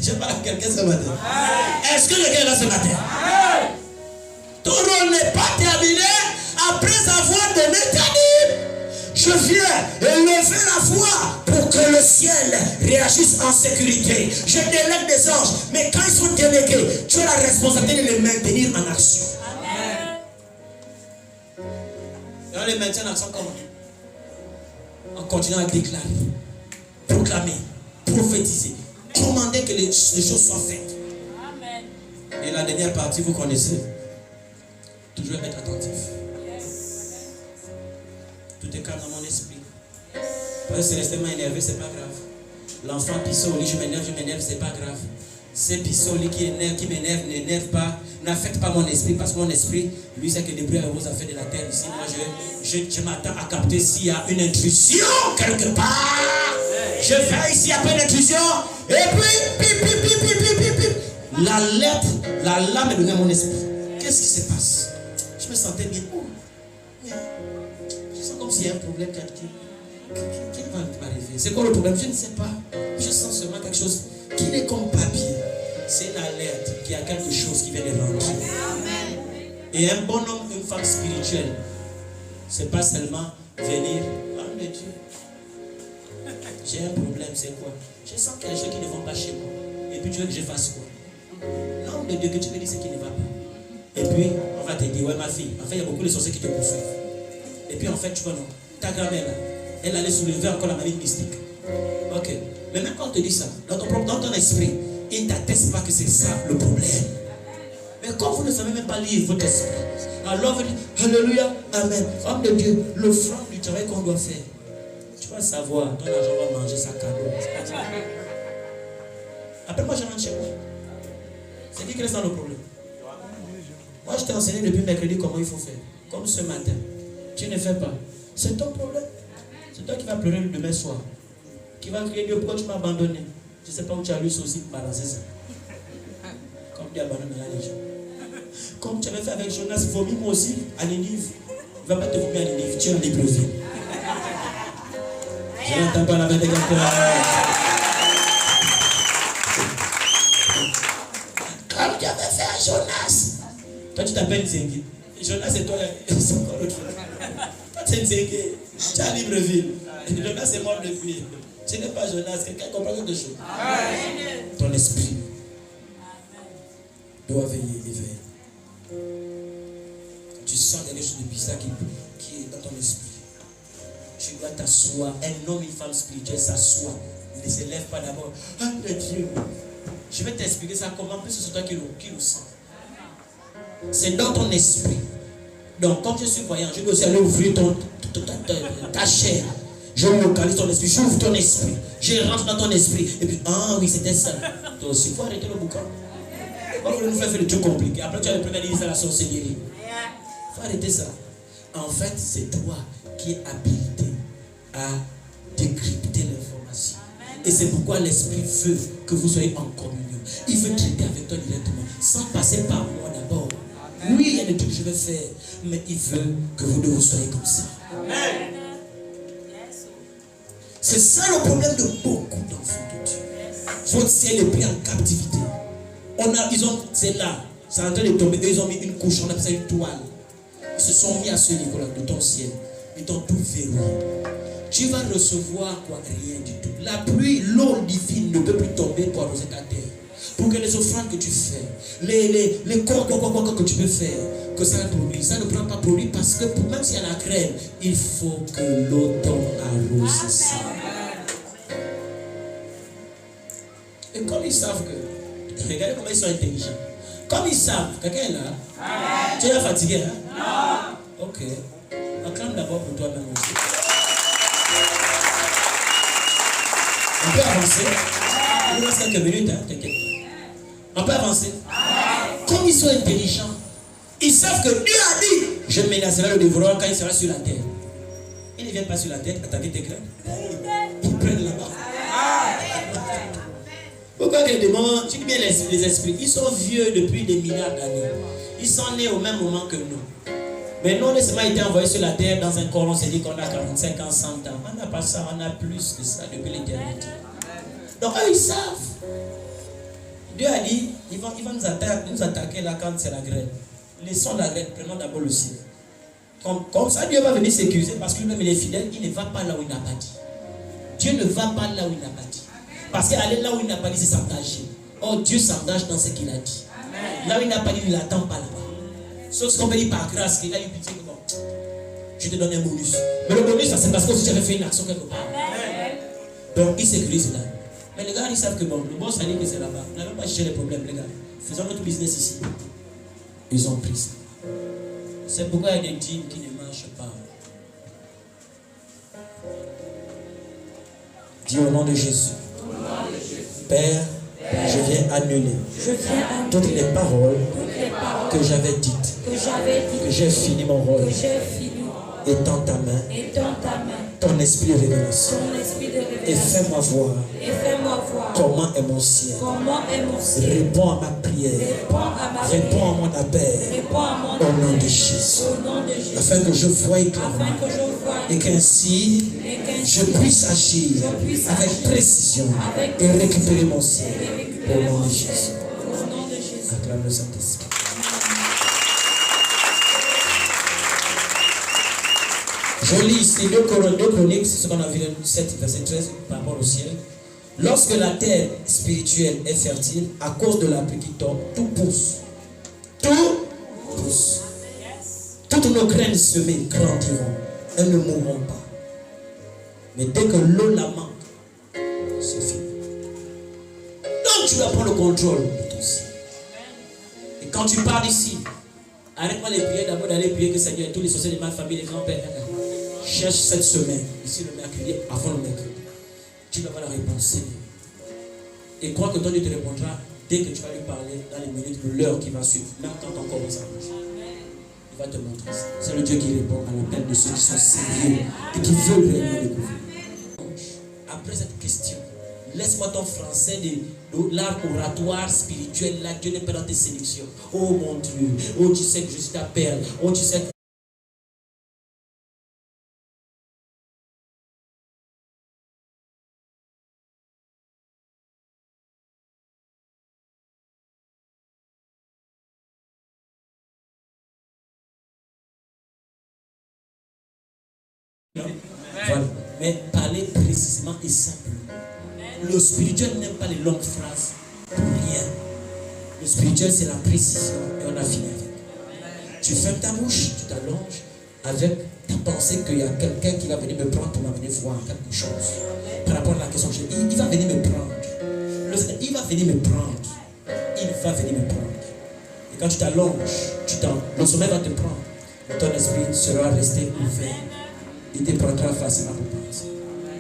Je parle à quelqu'un ce matin. Est-ce que quelqu'un est là ce matin? Ton rôle n'est pas terminé après avoir donné ta dîme. Je viens élever la voix pour que le ciel réagisse en sécurité. Je délègue des anges, mais quand ils sont délégués, tu as la responsabilité de les maintenir en action. Et on les maintient en action comment? En continuant à déclarer, proclamer, prophétiser, commander que les choses soient faites. Amen. Et la dernière partie, vous connaissez. Toujours être attentif. Tout est calme dans mon esprit. Parce que Célestement énervé, c'est pas grave. L'enfant pissant au lit, je m'énerve, c'est pas grave. C'est pissant au lit qui m'énerve, n'énerve pas, n'affecte pas mon esprit, parce que mon esprit, lui, c'est que débrouille avec vos affaires de la terre. Ici, moi, je m'attends à capter s'il y a une intrusion quelque part. Je vais ici après une intrusion, et puis, la lame est donnée à mon esprit. Qu'est-ce qui se passe? Je me sentais bien. Comme s'il y a un problème qui va m'arriver. C'est quoi le problème? Je ne sais pas. Je sens seulement quelque chose qui n'est comme papier. C'est une alerte qu'il y a quelque chose qui vient de rentrer. Et un bon homme, une femme spirituelle, c'est pas seulement venir. Ah mais Dieu, j'ai un problème, c'est quoi? Je sens qu'il y a des gens qui ne vont pas chez moi. Et puis tu veux que je fasse quoi? L'homme de Dieu que tu me dis c'est qui ne va pas. Et puis on va te dire, ouais ma fille, en fait il y a beaucoup de sorciers qui te poursuivent. Et puis en fait, tu vois, non, ta grand-mère, elle allait soulever encore la maladie mystique. Ok. Mais même quand on te dit ça, dans ton esprit, il ne t'atteste pas que c'est ça le problème. Mais quand vous ne savez même pas lire votre esprit, alors vous dites, Alléluia, Amen. Homme de Dieu, le franc du travail qu'on doit faire. Tu vas savoir, ton argent va manger sa cadeau. Appelle-moi, je rentre chez moi. C'est qui reste dans le problème. Moi, je t'ai enseigné depuis mercredi comment il faut faire. Comme ce matin. Tu ne fais pas. C'est ton problème. C'est toi qui vas pleurer le demain soir. Qui va crier Dieu, pourquoi tu m'as abandonné? Je ne sais pas où tu as lu ça aussi pour balancer ça. Comme tu abandonnes les gens. Comme tu avais fait avec Jonas, vomis moi aussi à Ninive. Il ne va pas te vomir à Ninive, tu es en Libreville. Je n'entends pas la main de quelqu'un. Comme tu avais fait à Jonas. Toi, tu t'appelles Zengui. Jonas, c'est toi, c'est encore l'autre. Toi, tu es Zengui. Tu es à Libreville. Jonas est mort depuis. Tu n'es pas Jonas. Quelqu'un comprend quelque chose. Ton esprit doit veiller, éveiller. Tu sens quelque chose de bizarre qui est dans ton esprit. Tu dois t'asseoir. Un homme, une femme spirituelle s'assoit. Il ne se lève pas d'abord. Ah, mon Dieu. Je vais t'expliquer ça comment. En plus, c'est toi qui le sens. C'est dans ton esprit. Donc, quand je suis voyant, je dois aussi aller ouvrir ta chair. Je localise ton esprit. J'ouvre ton esprit. Je rentre dans ton esprit. Et puis, ah oui, c'était ça. Toi aussi, il faut arrêter le boucan. Pourquoi vous voulez nous faire des trucs compliqués? Après, tu as le premier livre à la sorcellerie. Il faut arrêter ça. En fait, c'est toi qui es habilité à décrypter l'information. Et c'est pourquoi l'esprit veut que vous soyez en communion. Il veut traiter avec toi directement, sans passer par moi d'abord. Oui, il y a des trucs que je vais faire, mais il veut que vous deux vous soyez comme ça. Amen. C'est ça le problème de beaucoup d'enfants de Dieu. Votre ciel est pris en captivité. C'est là, c'est en train de tomber. Eux, ils ont mis une couche, on appelle ça une toile. Ils se sont mis à ce niveau-là de ton ciel. Ils t'ont tout verrouillé. Tu vas recevoir quoi? Rien du tout. La pluie, l'eau divine ne peut plus tomber pour arroser ta terre. Pour que les offrandes que tu fais, les quoi que tu peux faire, que ça produit, ça ne prend pas produit parce que même s'il y a la crème, il faut que l'eau tombe arrose ça. Et comme ils savent que, regardez comment ils sont intelligents. Comme ils savent, quelqu'un est là. Tu es fatigué, hein? Non. Ok. Acclame d'abord pour toi-même aussi. On peut avancer. Il nous reste quelques minutes, hein, t'inquiète. On peut avancer. Comme ils sont intelligents, ils savent que Dieu a dit, je menacerai le dévoreur quand il sera sur la terre. Ils ne viennent pas sur la terre attaquer tes graines. Ils prennent là-bas. Pourquoi les démons, tu dis bien les esprits, ils sont vieux depuis des milliards d'années. Ils sont nés au même moment que nous. Mais nous, on a seulement été envoyés sur la terre dans un corps, on s'est dit qu'on a 45 ans, 100 ans. On n'a pas ça, on a plus que ça depuis l'éternité. Donc eux, ils savent. Dieu a dit, il va nous attaquer là quand c'est la graine. Laissons la graine, prenons d'abord le ciel. Comme ça, Dieu va venir sécuriser parce que lui-même il est fidèle, il ne va pas là où il n'a pas dit. Dieu ne va pas là où il n'a pas dit. Parce qu'aller là où il n'a pas dit, c'est s'engager. Or, Dieu s'engage dans ce qu'il a dit. Amen. Là où il n'a pas dit, il ne l'attend pas là-bas. Sauf ce qu'on veut dire par grâce, qu'il a eu pitié que bon, je te donne un bonus. Mais le bonus, ça c'est parce que tu avais fait une action quelque part. Amen. Donc, il sécurise là. Mais les gars, ils savent que bon, le boss a dit que c'est là-bas. On n'avait pas cherché les problèmes, les gars. Faisons notre business ici. Ils ont pris ça. C'est pourquoi il y a des dîmes qui ne marchent pas. Dis au nom de Jésus. Père, je viens annuler toutes les paroles que j'avais dites, que j'ai fini mon rôle. Étends ta main, ton esprit de révélation, et fais-moi voir comment est mon ciel. Réponds à ma prière, réponds à mon appel, au nom de Jésus, afin que je voie clairement et qu'ainsi je puisse agir avec précision et récupérer mon ciel, au nom de Jésus. Acclame le Saint-Esprit. Je lis ici 2 Chroniques, c'est ce qu'on a vu 7, verset 13 par rapport au ciel. Lorsque la terre spirituelle est fertile, à cause de la pluie qui tombe, tout pousse. Tout pousse. Toutes nos graines semées grandiront. Elles ne mourront pas. Mais dès que l'eau la manque, c'est fini. Donc tu dois prendre le contrôle de ton ciel. Et quand tu pars d'ici, arrête-moi les prières d'abord d'aller prier que Seigneur, tous les sorciers de ma famille, les grands-pères, cherche cette semaine, ici le mercredi, avant le mercredi. Tu vas avoir la réponse, Seigneur. Et crois que toi, Dieu te répondra dès que tu vas lui parler dans les minutes, l'heure qui va suivre. Même quand on commence à marcher. Il va te montrer ça. C'est le Dieu qui répond à l'appel de ceux qui sont sérieux et qui veulent réellement découvrir. Après cette question, laisse-moi ton français de l'art oratoire spirituel. Là, Dieu n'est pas dans tes sélections. Oh mon Dieu, oh tu sais que je suis ta perle. Oh tu sais que voilà. Mais parler précisément et simplement. Le spirituel n'aime pas les longues phrases pour rien. Le spirituel, c'est la précision. Et on a fini avec. Tu fermes ta bouche, tu t'allonges avec ta pensée qu'il y a quelqu'un qui va venir me prendre pour m'amener voir quelque chose. Par rapport à la question que j'ai dit, il va venir me prendre. Il va venir me prendre. Il va venir me prendre. Et quand tu t'allonges, le sommeil va te prendre. Mais ton esprit sera resté ouvert. Il te prendra facilement pour penser.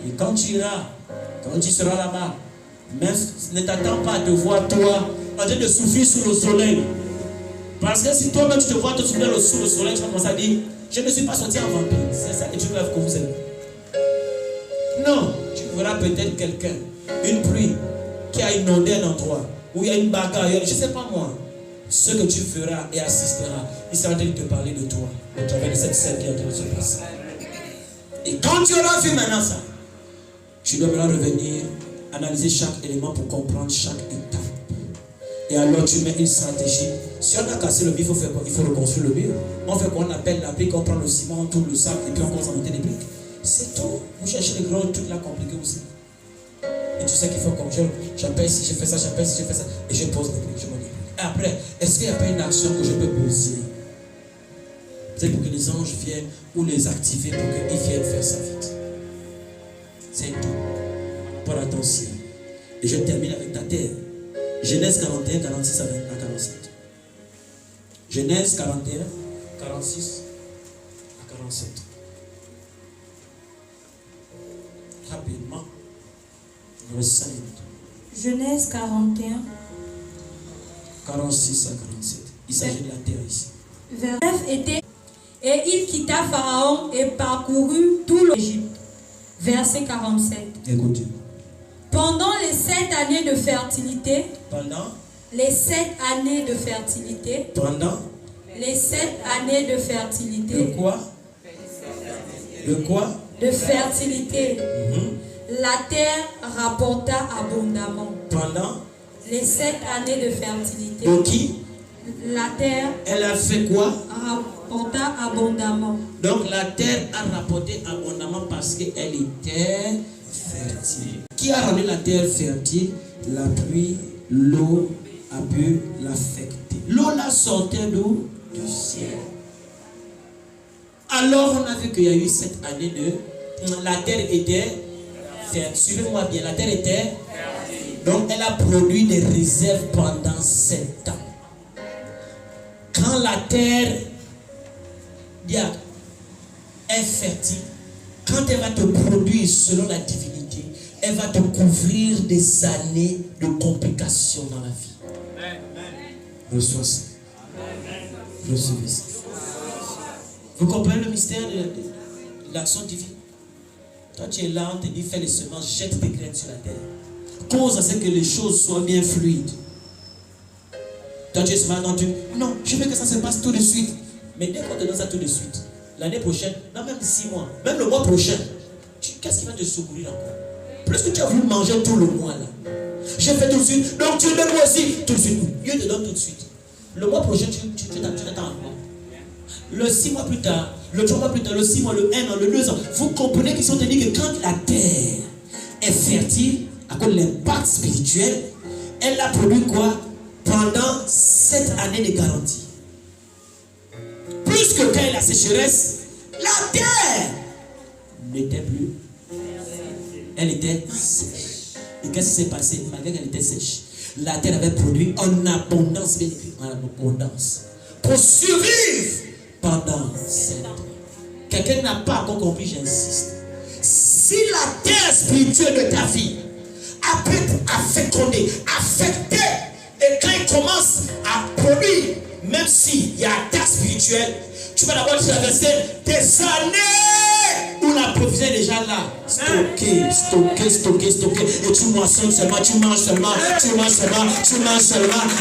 Et quand tu iras, quand tu seras là-bas, même ne t'attends pas à te voir toi en train de souffrir sous le soleil. Parce que si toi-même tu te vois te souffrir sous le soleil, tu vas commencer à dire, je ne suis pas sorti en vampire. C'est ça que tu rêves que vous êtes. Non, tu verras peut-être quelqu'un, une pluie qui a inondé un endroit, où il y a une bagarre, je ne sais pas moi. Ce que tu feras et assisteras, il sera en train de te parler de toi, au travers de cette scène qui est en train de se passer. Et quand tu auras vu maintenant ça, tu dois maintenant revenir, analyser chaque élément pour comprendre chaque étape. Et alors tu mets une stratégie. Si on a cassé le mur, il faut faire quoi? Il faut reconstruire le mur. On fait quoi? On appelle la brique, on prend le ciment, on tourne le sable et puis on commence à monter des briques. C'est tout. Vous cherchez les gros trucs là compliqués aussi. Et tu sais qu'il faut comme j'appelle si je fais ça, j'appelle si je fais ça. Et je pose les briques, je monte les briques. Et après, est-ce qu'il n'y a pas une action que je peux poser? C'est pour que les anges viennent ou les activer pour qu'ils viennent faire ça vite. C'est tout. Par à ton ciel. Et je termine avec ta terre. Genèse 41, 46 à 47. Genèse 41, 46 à 47. Rapidement. Il reste 5 minutes. Genèse 41. 46 à 47. Il s'agit de la terre ici. Vers 9 était. Et il quitta Pharaon et parcourut tout l'Égypte. Verset 47. Écoutez. Pendant les 7 années de fertilité. Pendant les 7 années de fertilité. Pendant les 7 années de fertilité. De quoi? De quoi? De fertilité. La terre rapporta abondamment. Pendant les 7 années de fertilité. De qui? La terre. Elle a fait quoi? Rapporta abondamment. Donc la terre a rapporté abondamment parce qu'elle était fertile. Qui a rendu la terre fertile? La pluie, l'eau a pu l'affecter. L'eau la sortait d'où? Du ciel. Alors on a vu qu'il y a eu cette année de... La terre était fertile. Suivez-moi bien, la terre était fertile. Donc elle a produit des réserves pendant 7 ans. Quand la terre est fertile, quand elle va te produire selon la divinité, elle va te couvrir des années de complications dans la vie. Reçois ça. Recevez ça. Vous comprenez le mystère de l'action divine? Toi tu es là, on te dit fais les semences, jette tes graines sur la terre. Cause à ce que les choses soient bien fluides. Toi tu es ce matin, non, je veux que ça se passe tout de suite. Mais dès qu'on te donne ça tout de suite, l'année prochaine, non même 6 mois, même le mois prochain, qu'est-ce qui va te secourir encore? Plus que tu as voulu manger tout le mois là. Je fais tout de suite, donc tu le donnes moi aussi, tout de suite. Dieu te donne tout de suite. Le mois prochain, tu t'attends encore. Le 6 mois plus tard, le 3 mois plus tard, le 6 mois, le 1 an, le 2 ans. Vous comprenez qu'ils sont dit que quand la terre est fertile, à cause de l'impact spirituel, elle a produit quoi? Pendant 7 années de garantie. Plus que quand il y a la sécheresse, la terre n'était plus. Elle était sèche. Et qu'est-ce qui s'est passé? Malgré qu'elle était sèche, la terre avait produit en abondance, pour survivre pendant 7 ans. Quelqu'un n'a pas encore compris, j'insiste. Si la terre spirituelle de ta vie à féconder, affecter. Et quand il commence à produire, même s'il y a attaque spirituelle, tu vas d'abord traverser des années où la provision est déjà là. Stocké. Et tu moissonnes seulement, tu manges seulement.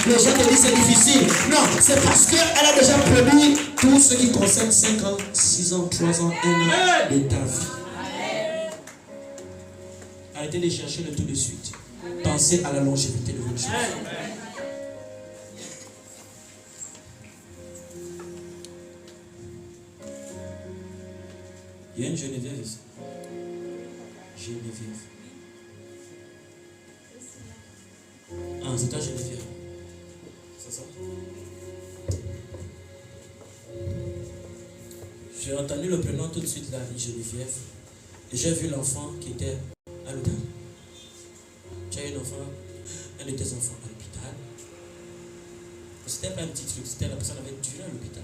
Les gens te disent c'est difficile. Non, c'est parce qu'elle a déjà produit tout ce qui concerne 5 ans, 6 ans, 3 ans, 1 an de ta vie. Arrêtez de chercher le tout de suite. Pensez à la longévité de votre chose. Il y a une Geneviève ici. Geneviève. Ah, c'est toi Geneviève. C'est ça? J'ai entendu le prénom tout de suite là, Geneviève. Et j'ai vu l'enfant qui était à l'hôpital. Tu as eu un de tes enfants à l'hôpital. C'était pas un petit truc, c'était la personne avait duré à l'hôpital.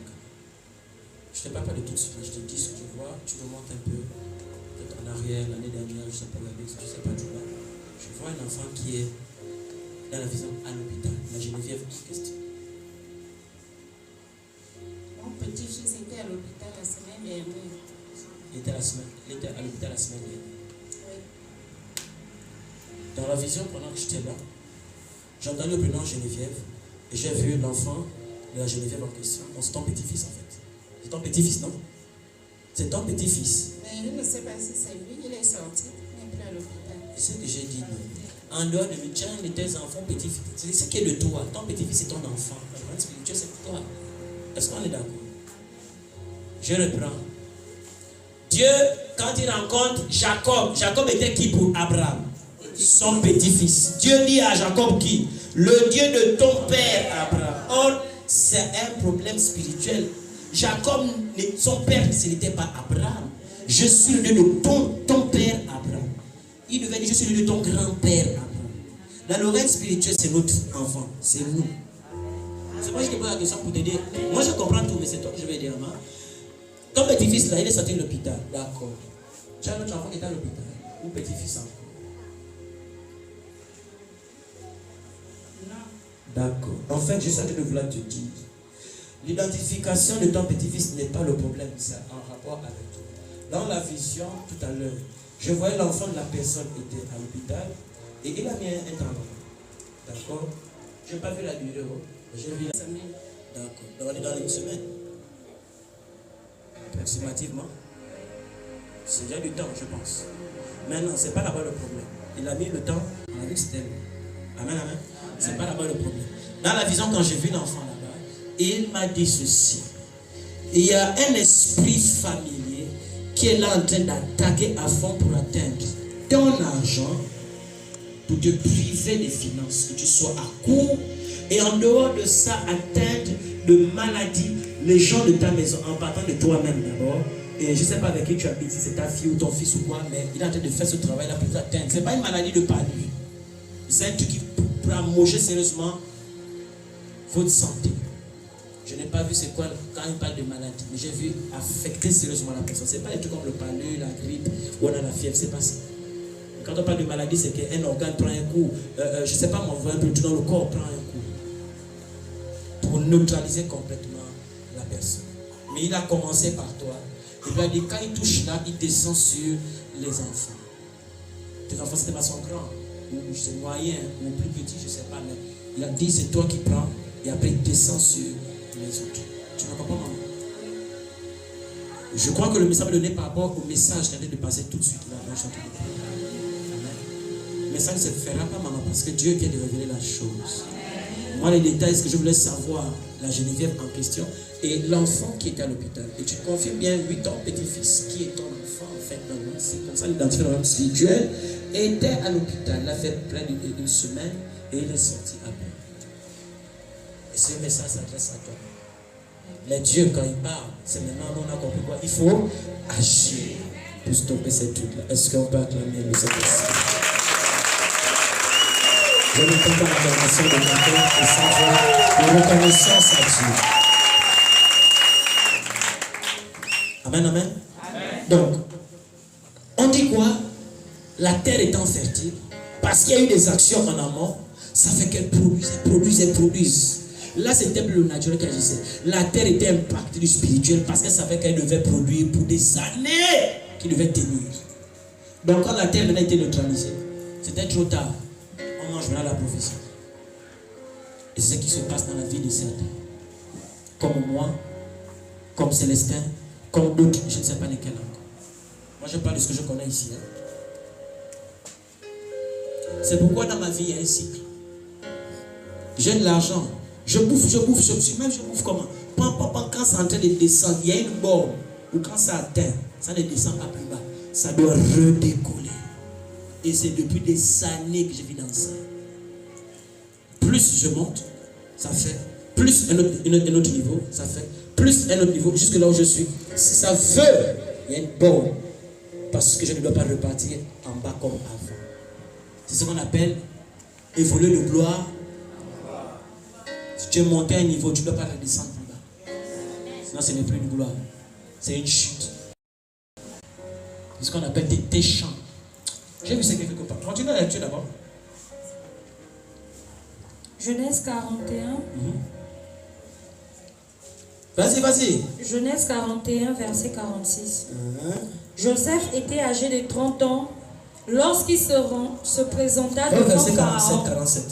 Je ne te parle pas de tout de suite, je te dis ce que tu vois, tu me montres un peu, peut-être en arrière, l'année dernière, je ne sais pas, je ne sais pas du tout. Je vois un enfant qui est dans la vision à l'hôpital. La Geneviève, question. Mon petit-fils était à l'hôpital la semaine dernière. Il était à l'hôpital la semaine dernière. Oui. Dans la vision, pendant que j'étais là, j'ai entendu le prénom Geneviève et j'ai vu l'enfant de la Geneviève en question. C'est ton petit-fils en fait. C'est ton petit-fils, non? C'est ton petit-fils. Mais je ne sais pas si c'est lui, il est sorti, il n'est plus à l'hôpital. C'est ce que j'ai dit, non? En dehors de lui, tu as un de tes enfants petit-fils. C'est ce qui est de toi. Ton petit-fils, c'est ton enfant. La grande spirituelle, c'est toi. Est-ce qu'on est d'accord? Je reprends. Dieu, quand il rencontre Jacob, Jacob était qui pour Abraham? Son petit-fils. Dieu dit à Jacob qui? Le Dieu de ton père Abraham. Or, c'est un problème spirituel. Jacob, son père, ce n'était pas Abraham. Je suis le Dieu de ton père Abraham. Il devait dire, je suis le Dieu de ton grand-père Abraham. Dans l'oreille spirituelle, c'est notre enfant. C'est nous. C'est moi qui te pose la question pour te dire. Moi, je comprends tout, mais c'est toi que je vais dire. Ton petit-fils, là, il est sorti de l'hôpital. D'accord. Tu as un autre enfant qui est à l'hôpital. Ou petit-fils encore. D'accord. En fait, je sais que vouloir te dire. L'identification de ton petit-fils n'est pas le problème, c'est en rapport avec toi. Dans la vision, tout à l'heure, je voyais l'enfant de la personne qui était à l'hôpital et il a mis un temps. D'accord? Je n'ai pas vu la durée, j'ai vu la semaine. D'accord. Donc on est dans une semaine. Approximativement. C'est déjà du temps, je pense. Maintenant, ce n'est pas là-bas le problème. Il a mis le temps, on a vu que c'était lui. Amen, amen. C'est pas là-bas le problème. Dans la vision, quand j'ai vu l'enfant là-bas, il m'a dit ceci. Il y a un esprit familier qui est là en train d'attaquer à fond pour atteindre ton argent, pour te priver des finances, que tu sois à court. Et en dehors de ça, atteindre de maladies les gens de ta maison, en partant de toi-même d'abord. Et je ne sais pas avec qui tu habites, si c'est ta fille ou ton fils ou quoi, mais il est en train de faire ce travail-là pour t'atteindre. Ce n'est pas une maladie de palu. C'est un truc qui pour amocher sérieusement votre santé. Je n'ai pas vu c'est quoi quand il parle de maladie, mais j'ai vu affecter sérieusement la personne. Ce n'est pas des trucs comme le palu, la grippe, ou on a la fièvre, c'est pas ça. Quand on parle de maladie, c'est qu'un organe prend un coup, je ne sais pas, mon vrai, tout dans le corps prend un coup. Pour neutraliser complètement la personne. Mais il a commencé par toi. Il lui a dit, quand il touche là, il descend sur les enfants. Tes enfants, c'était pas son grand. Ou c'est moyen, ou plus petit, je ne sais pas, mais il a dit c'est toi qui prends, et après il descend sur les autres. Tu me comprends, maman? Je crois que le message est donné par rapport au message qui est en train de passer tout de suite là. Amen. Le message ne se fera pas, maman, parce que Dieu vient de révéler la chose. Moi, les détails, ce que je voulais savoir, la Geneviève en question, et l'enfant qui était à l'hôpital. Et tu confirmes bien, oui, ton petit-fils, qui est ton enfant, en fait, c'est comme ça l'identifié dans le spirituel, était à l'hôpital, il a fait près d'une semaine, et il est sorti après. Et ce message s'adresse à toi. Mais Dieu, quand il parle, c'est maintenant, on a compris quoi? Il faut agir pour stopper ces trucs-là. Est-ce qu'on peut acclamer le Saint-Esprit? Je n'entends pas l'acclamation de mon cœur et sa joie de reconnaissance à Dieu. Amen, amen. Donc, on dit quoi? La terre étant fertile, pas parce qu'il y a eu des actions en amont, ça fait qu'elle produise. Là, c'était le naturel qui agissait. La terre était impactée du spirituel parce qu'elle savait qu'elle devait produire pour des années qui devaient tenir. Donc, quand la terre maintenant a été neutralisée, c'était trop tard. On mange maintenant la prophétie. Et c'est ce qui se passe dans la vie de certains. Comme moi, comme Célestin, comme d'autres, je ne sais pas lesquels encore. Moi, je parle de ce que je connais ici. C'est pourquoi dans ma vie, il y a un cycle. J'ai de l'argent. Je bouffe, même je bouffe comment? Quand c'est en train de descendre, il y a une borne où quand ça atteint, ça ne descend pas plus bas. Ça doit redécoller. Et c'est depuis des années que je vis dans ça. Plus je monte, ça fait. Plus un autre niveau, ça fait. Plus un autre niveau, jusque là où je suis. Si ça veut, il y a une borne. Parce que je ne dois pas repartir en bas comme avant. C'est ce qu'on appelle évoluer de gloire. Si tu es monté à un niveau, tu ne dois pas redescendre plus bas. Sinon, ce n'est plus une gloire. C'est une chute. C'est ce qu'on appelle des champs. J'ai vu ça quelque part. Continue la lecture d'abord. Genèse 41. Vas-y. Genèse 41, verset 46. Joseph était âgé de 30 ans lorsqu'il se présenta devant verset Pharaon. 47.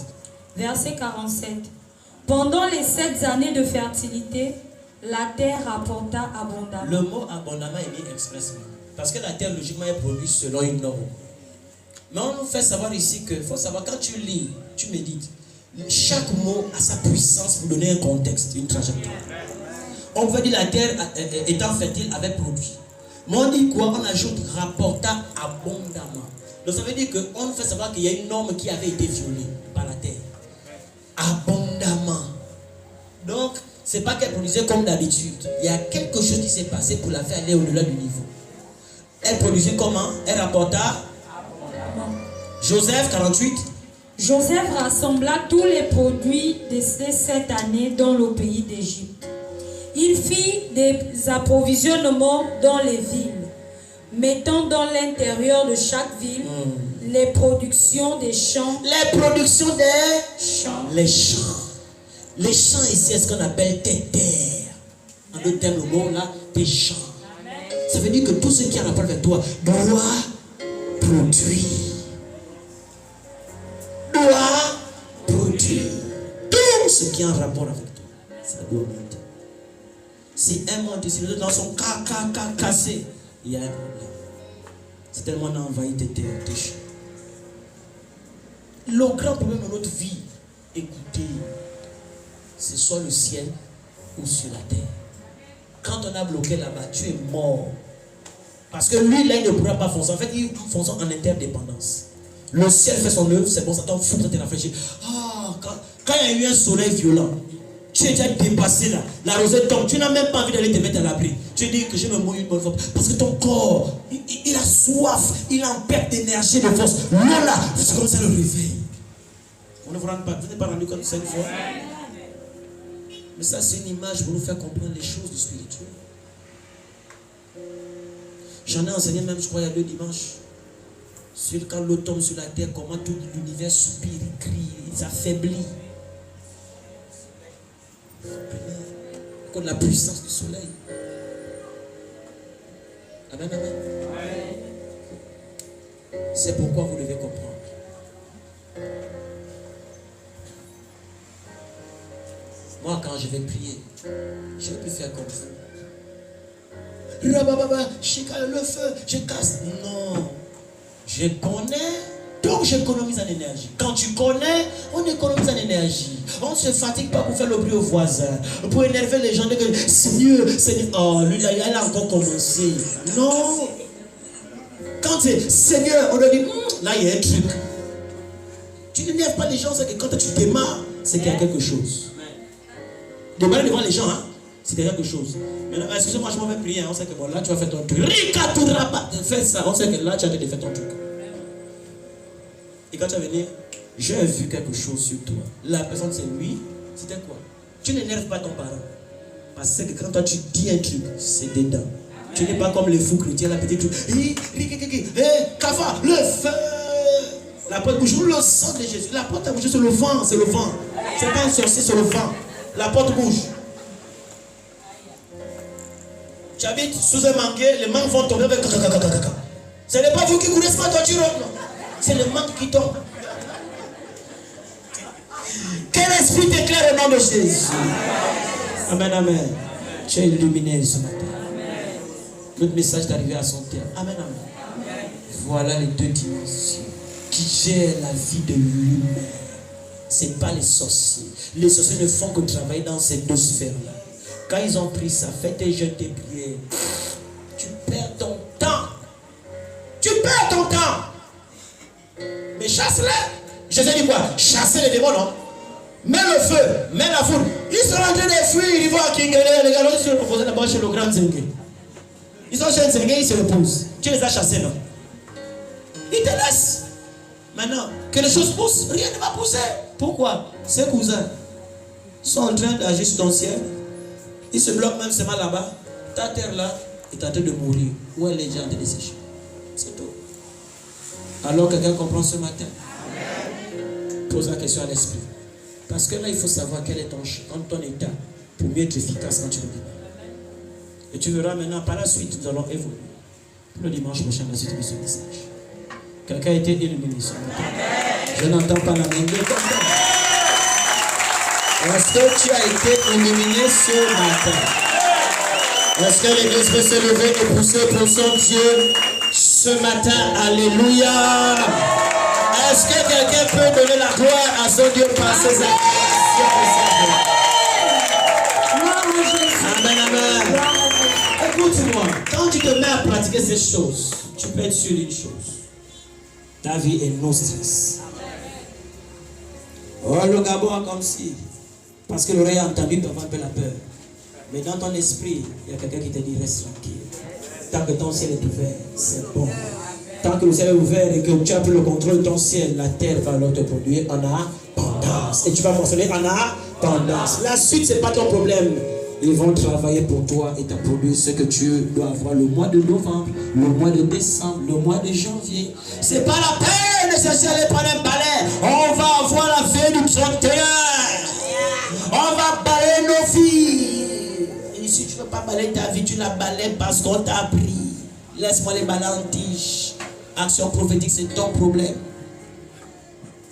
Verset 47. Pendant les 7 années de fertilité, la terre apporta abondamment. Le mot abondamment est mis expressement. Parce que la terre, logiquement, est produite selon une norme. Mais on nous fait savoir ici que, il faut savoir, quand tu lis, tu médites, chaque mot a sa puissance pour donner un contexte, une trajectoire. On veut dire la terre étant fertile avait produit. Mais on dit quoi? On ajoute rapporta abondamment. Donc ça veut dire qu'on nous fait savoir qu'il y a une norme qui avait été violée par la terre. Abondamment. Donc, c'est pas qu'elle produisait comme d'habitude. Il y a quelque chose qui s'est passé pour la faire aller au-delà du niveau. Elle produisait comment? Elle rapporta. Joseph 48. Joseph rassembla tous les produits de ces 7 années dans le pays d'Égypte. Il fit des approvisionnements dans les villes, mettant dans l'intérieur de chaque ville les productions des champs. Les productions des champs. Les champs. Les champs ici, c'est ce qu'on appelle tes terres. En d'autres termes, le mot là, tes champs. Ça veut dire que tout ce qui a rapport avec toi doit produire. Tout ce qui a un rapport avec toi, ça doit monter. Si un monte, si les autres dans sont cassés, il y a un problème. C'est tellement on a envahi tes terres, tes champs. Le grand problème de notre vie, écoutez, c'est soit le ciel ou sur la terre. Quand on a bloqué là-bas, tu es mort. Parce que lui, là, il ne pourra pas foncer. En fait, il fonce en interdépendance. Le ciel fait son œuvre, c'est bon, ça t'en fout, ça t'en réfléchir. Quand il y a eu un soleil violent, tu es déjà dépassé là, la rosée tombe, tu n'as même pas envie d'aller te mettre à l'abri. Tu dis que je me mouille une bonne fois. Parce que ton corps, il a soif, il a en perte d'énergie, de force. Là, c'est comme ça le réveil. On ne vous rend pas, vous n'êtes pas rendu compte 5 fois. Mais ça, c'est une image pour nous faire comprendre les choses du spirituel. J'en ai enseigné même, je crois, il y a 2 dimanches. Sur quand l'eau tombe sur la terre, comment tout l'univers soupire, il crie, il s'affaiblit. Contre la puissance du soleil. Amen, amen. C'est pourquoi vous devez comprendre. Moi, quand je vais prier, je ne vais plus faire comme vous. Le feu, je casse. Non. Je connais, donc j'économise en énergie. Quand tu connais, on économise en énergie. On ne se fatigue pas pour faire le bruit aux voisins, pour énerver les gens. Seigneur, oh, lui, là, il a encore commencé. Non. Quand c'est Seigneur, on leur dit, là, il y a un truc. Tu n'énerves pas les gens, c'est que quand tu démarres, c'est qu'il y a quelque chose. Démarrer devant les gens, hein, c'est quelque chose. Mais excusez-moi, je m'en vais prier, on sait que bon, là, tu vas faire ton truc. Fais ça, on sait que là, tu as fait ton truc. Et quand tu vas venir, j'ai vu quelque chose sur toi. La personne, c'est lui. C'était quoi? Tu n'énerves pas ton parent. Parce que quand toi, tu dis un truc, c'est dedans. Tu n'es pas comme les fous chrétiens, la petite truc. Kafa, le feu. La porte bouge. Le sang de Jésus. La porte a bougé sur le vent. C'est le vent. C'est pas un sorcier, c'est le vent. La porte bouge. Tu habites sous un manguier, les mangues vont tomber avec caca. Ce n'est pas vous qui coulez, c'est pas toi, tu rentres. C'est le mangue qui tombe. Quel esprit t'éclaire au nom de Jésus? Amen, amen. Tu es illuminé ce matin. Notre message est arrivé à son terme. Amen, amen. Voilà les deux dimensions qui gèrent la vie de l'humain. Ce n'est pas les sorciers. Les sorciers ne font que travailler dans ces deux sphères-là. Quand ils ont pris ça, fais tes jeûnes, tes prières. Tu perds ton temps. Tu perds ton temps. Mais chasse-les. Jésus dit quoi? Chasser les démons, non? Mets le feu, mets la foule. Ils sont en train de fuir, ils vont à Kingele. Les gars, ils se reposent d'abord chez le grand Zengue. Ils sont chez le Zengue, ils se reposent. Tu les as chassés, non? Ils te laissent. Maintenant, que les choses poussent, rien ne va pousser. Pourquoi? Ces cousins sont en train d'agir sur ton ciel. Ils se bloquent même seulement là-bas. Ta terre là est en train de mourir. Où est les gens de dessécher? C'est tout. Alors quelqu'un comprend ce matin? Pose la question à l'esprit. Parce que là, il faut savoir quel est ton état pour mieux être efficace quand tu reviens. Et tu verras maintenant, par la suite, nous allons évoluer. Le dimanche prochain, la suite de ce message. Quelqu'un a été illuminé ce matin. Je n'entends pas la main. Est-ce que tu as été illuminé ce matin? Est-ce que l'église peut se lever et pousser pour son Dieu ce matin? Alléluia! Est-ce que quelqu'un peut donner la gloire à son Dieu par ses actions? Amen, amen. Écoute-moi, quand tu te mets à pratiquer ces choses, tu peux être sûr d'une chose. Ta vie est non stress. Oh, le Gabon comme si. Parce que l'oreille a entendu, peut avoir un peu la peur. Mais dans ton esprit, il y a quelqu'un qui te dit reste tranquille. Tant que ton ciel est ouvert, c'est bon. Tant que le ciel est ouvert et que tu as pris le contrôle de ton ciel, la terre va alors te produire en abondance. Et tu vas mentionner en abondance. La suite, ce n'est pas ton problème. Ils vont travailler pour toi et te produire ce que tu dois avoir le mois de novembre, le mois de décembre, le mois de janvier. Ce n'est pas la peine de chercher à aller prendre un balai. On va avoir la veille du 31. On va balayer nos filles. Et si tu ne veux pas balayer ta vie, tu la balayes parce qu'on t'a appris. Laisse-moi les balayer en tige. Action prophétique, c'est ton problème.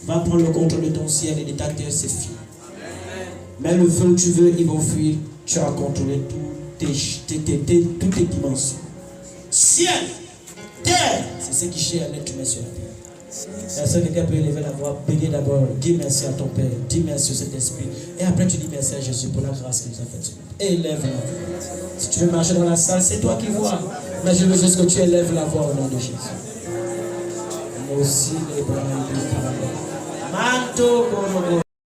Va prendre le contrôle de ton ciel et de ta terre, c'est fini. Mais le feu où tu veux, ils vont fuir. Tu as contrôlé toutes tes dimensions. Ciel, terre, c'est ce qui gère l'être humain sur la terre. Est-ce que quelqu'un peut élever la voix? Bénis d'abord, dis merci à ton Père, dis merci au Saint-Esprit. Et après tu dis merci à Jésus pour la grâce qu'il nous a faite. Élève la voix. Si tu veux marcher dans la salle, c'est toi qui vois. Mais je veux juste que tu élèves la voix au nom de Jésus. Moi aussi, les bras, les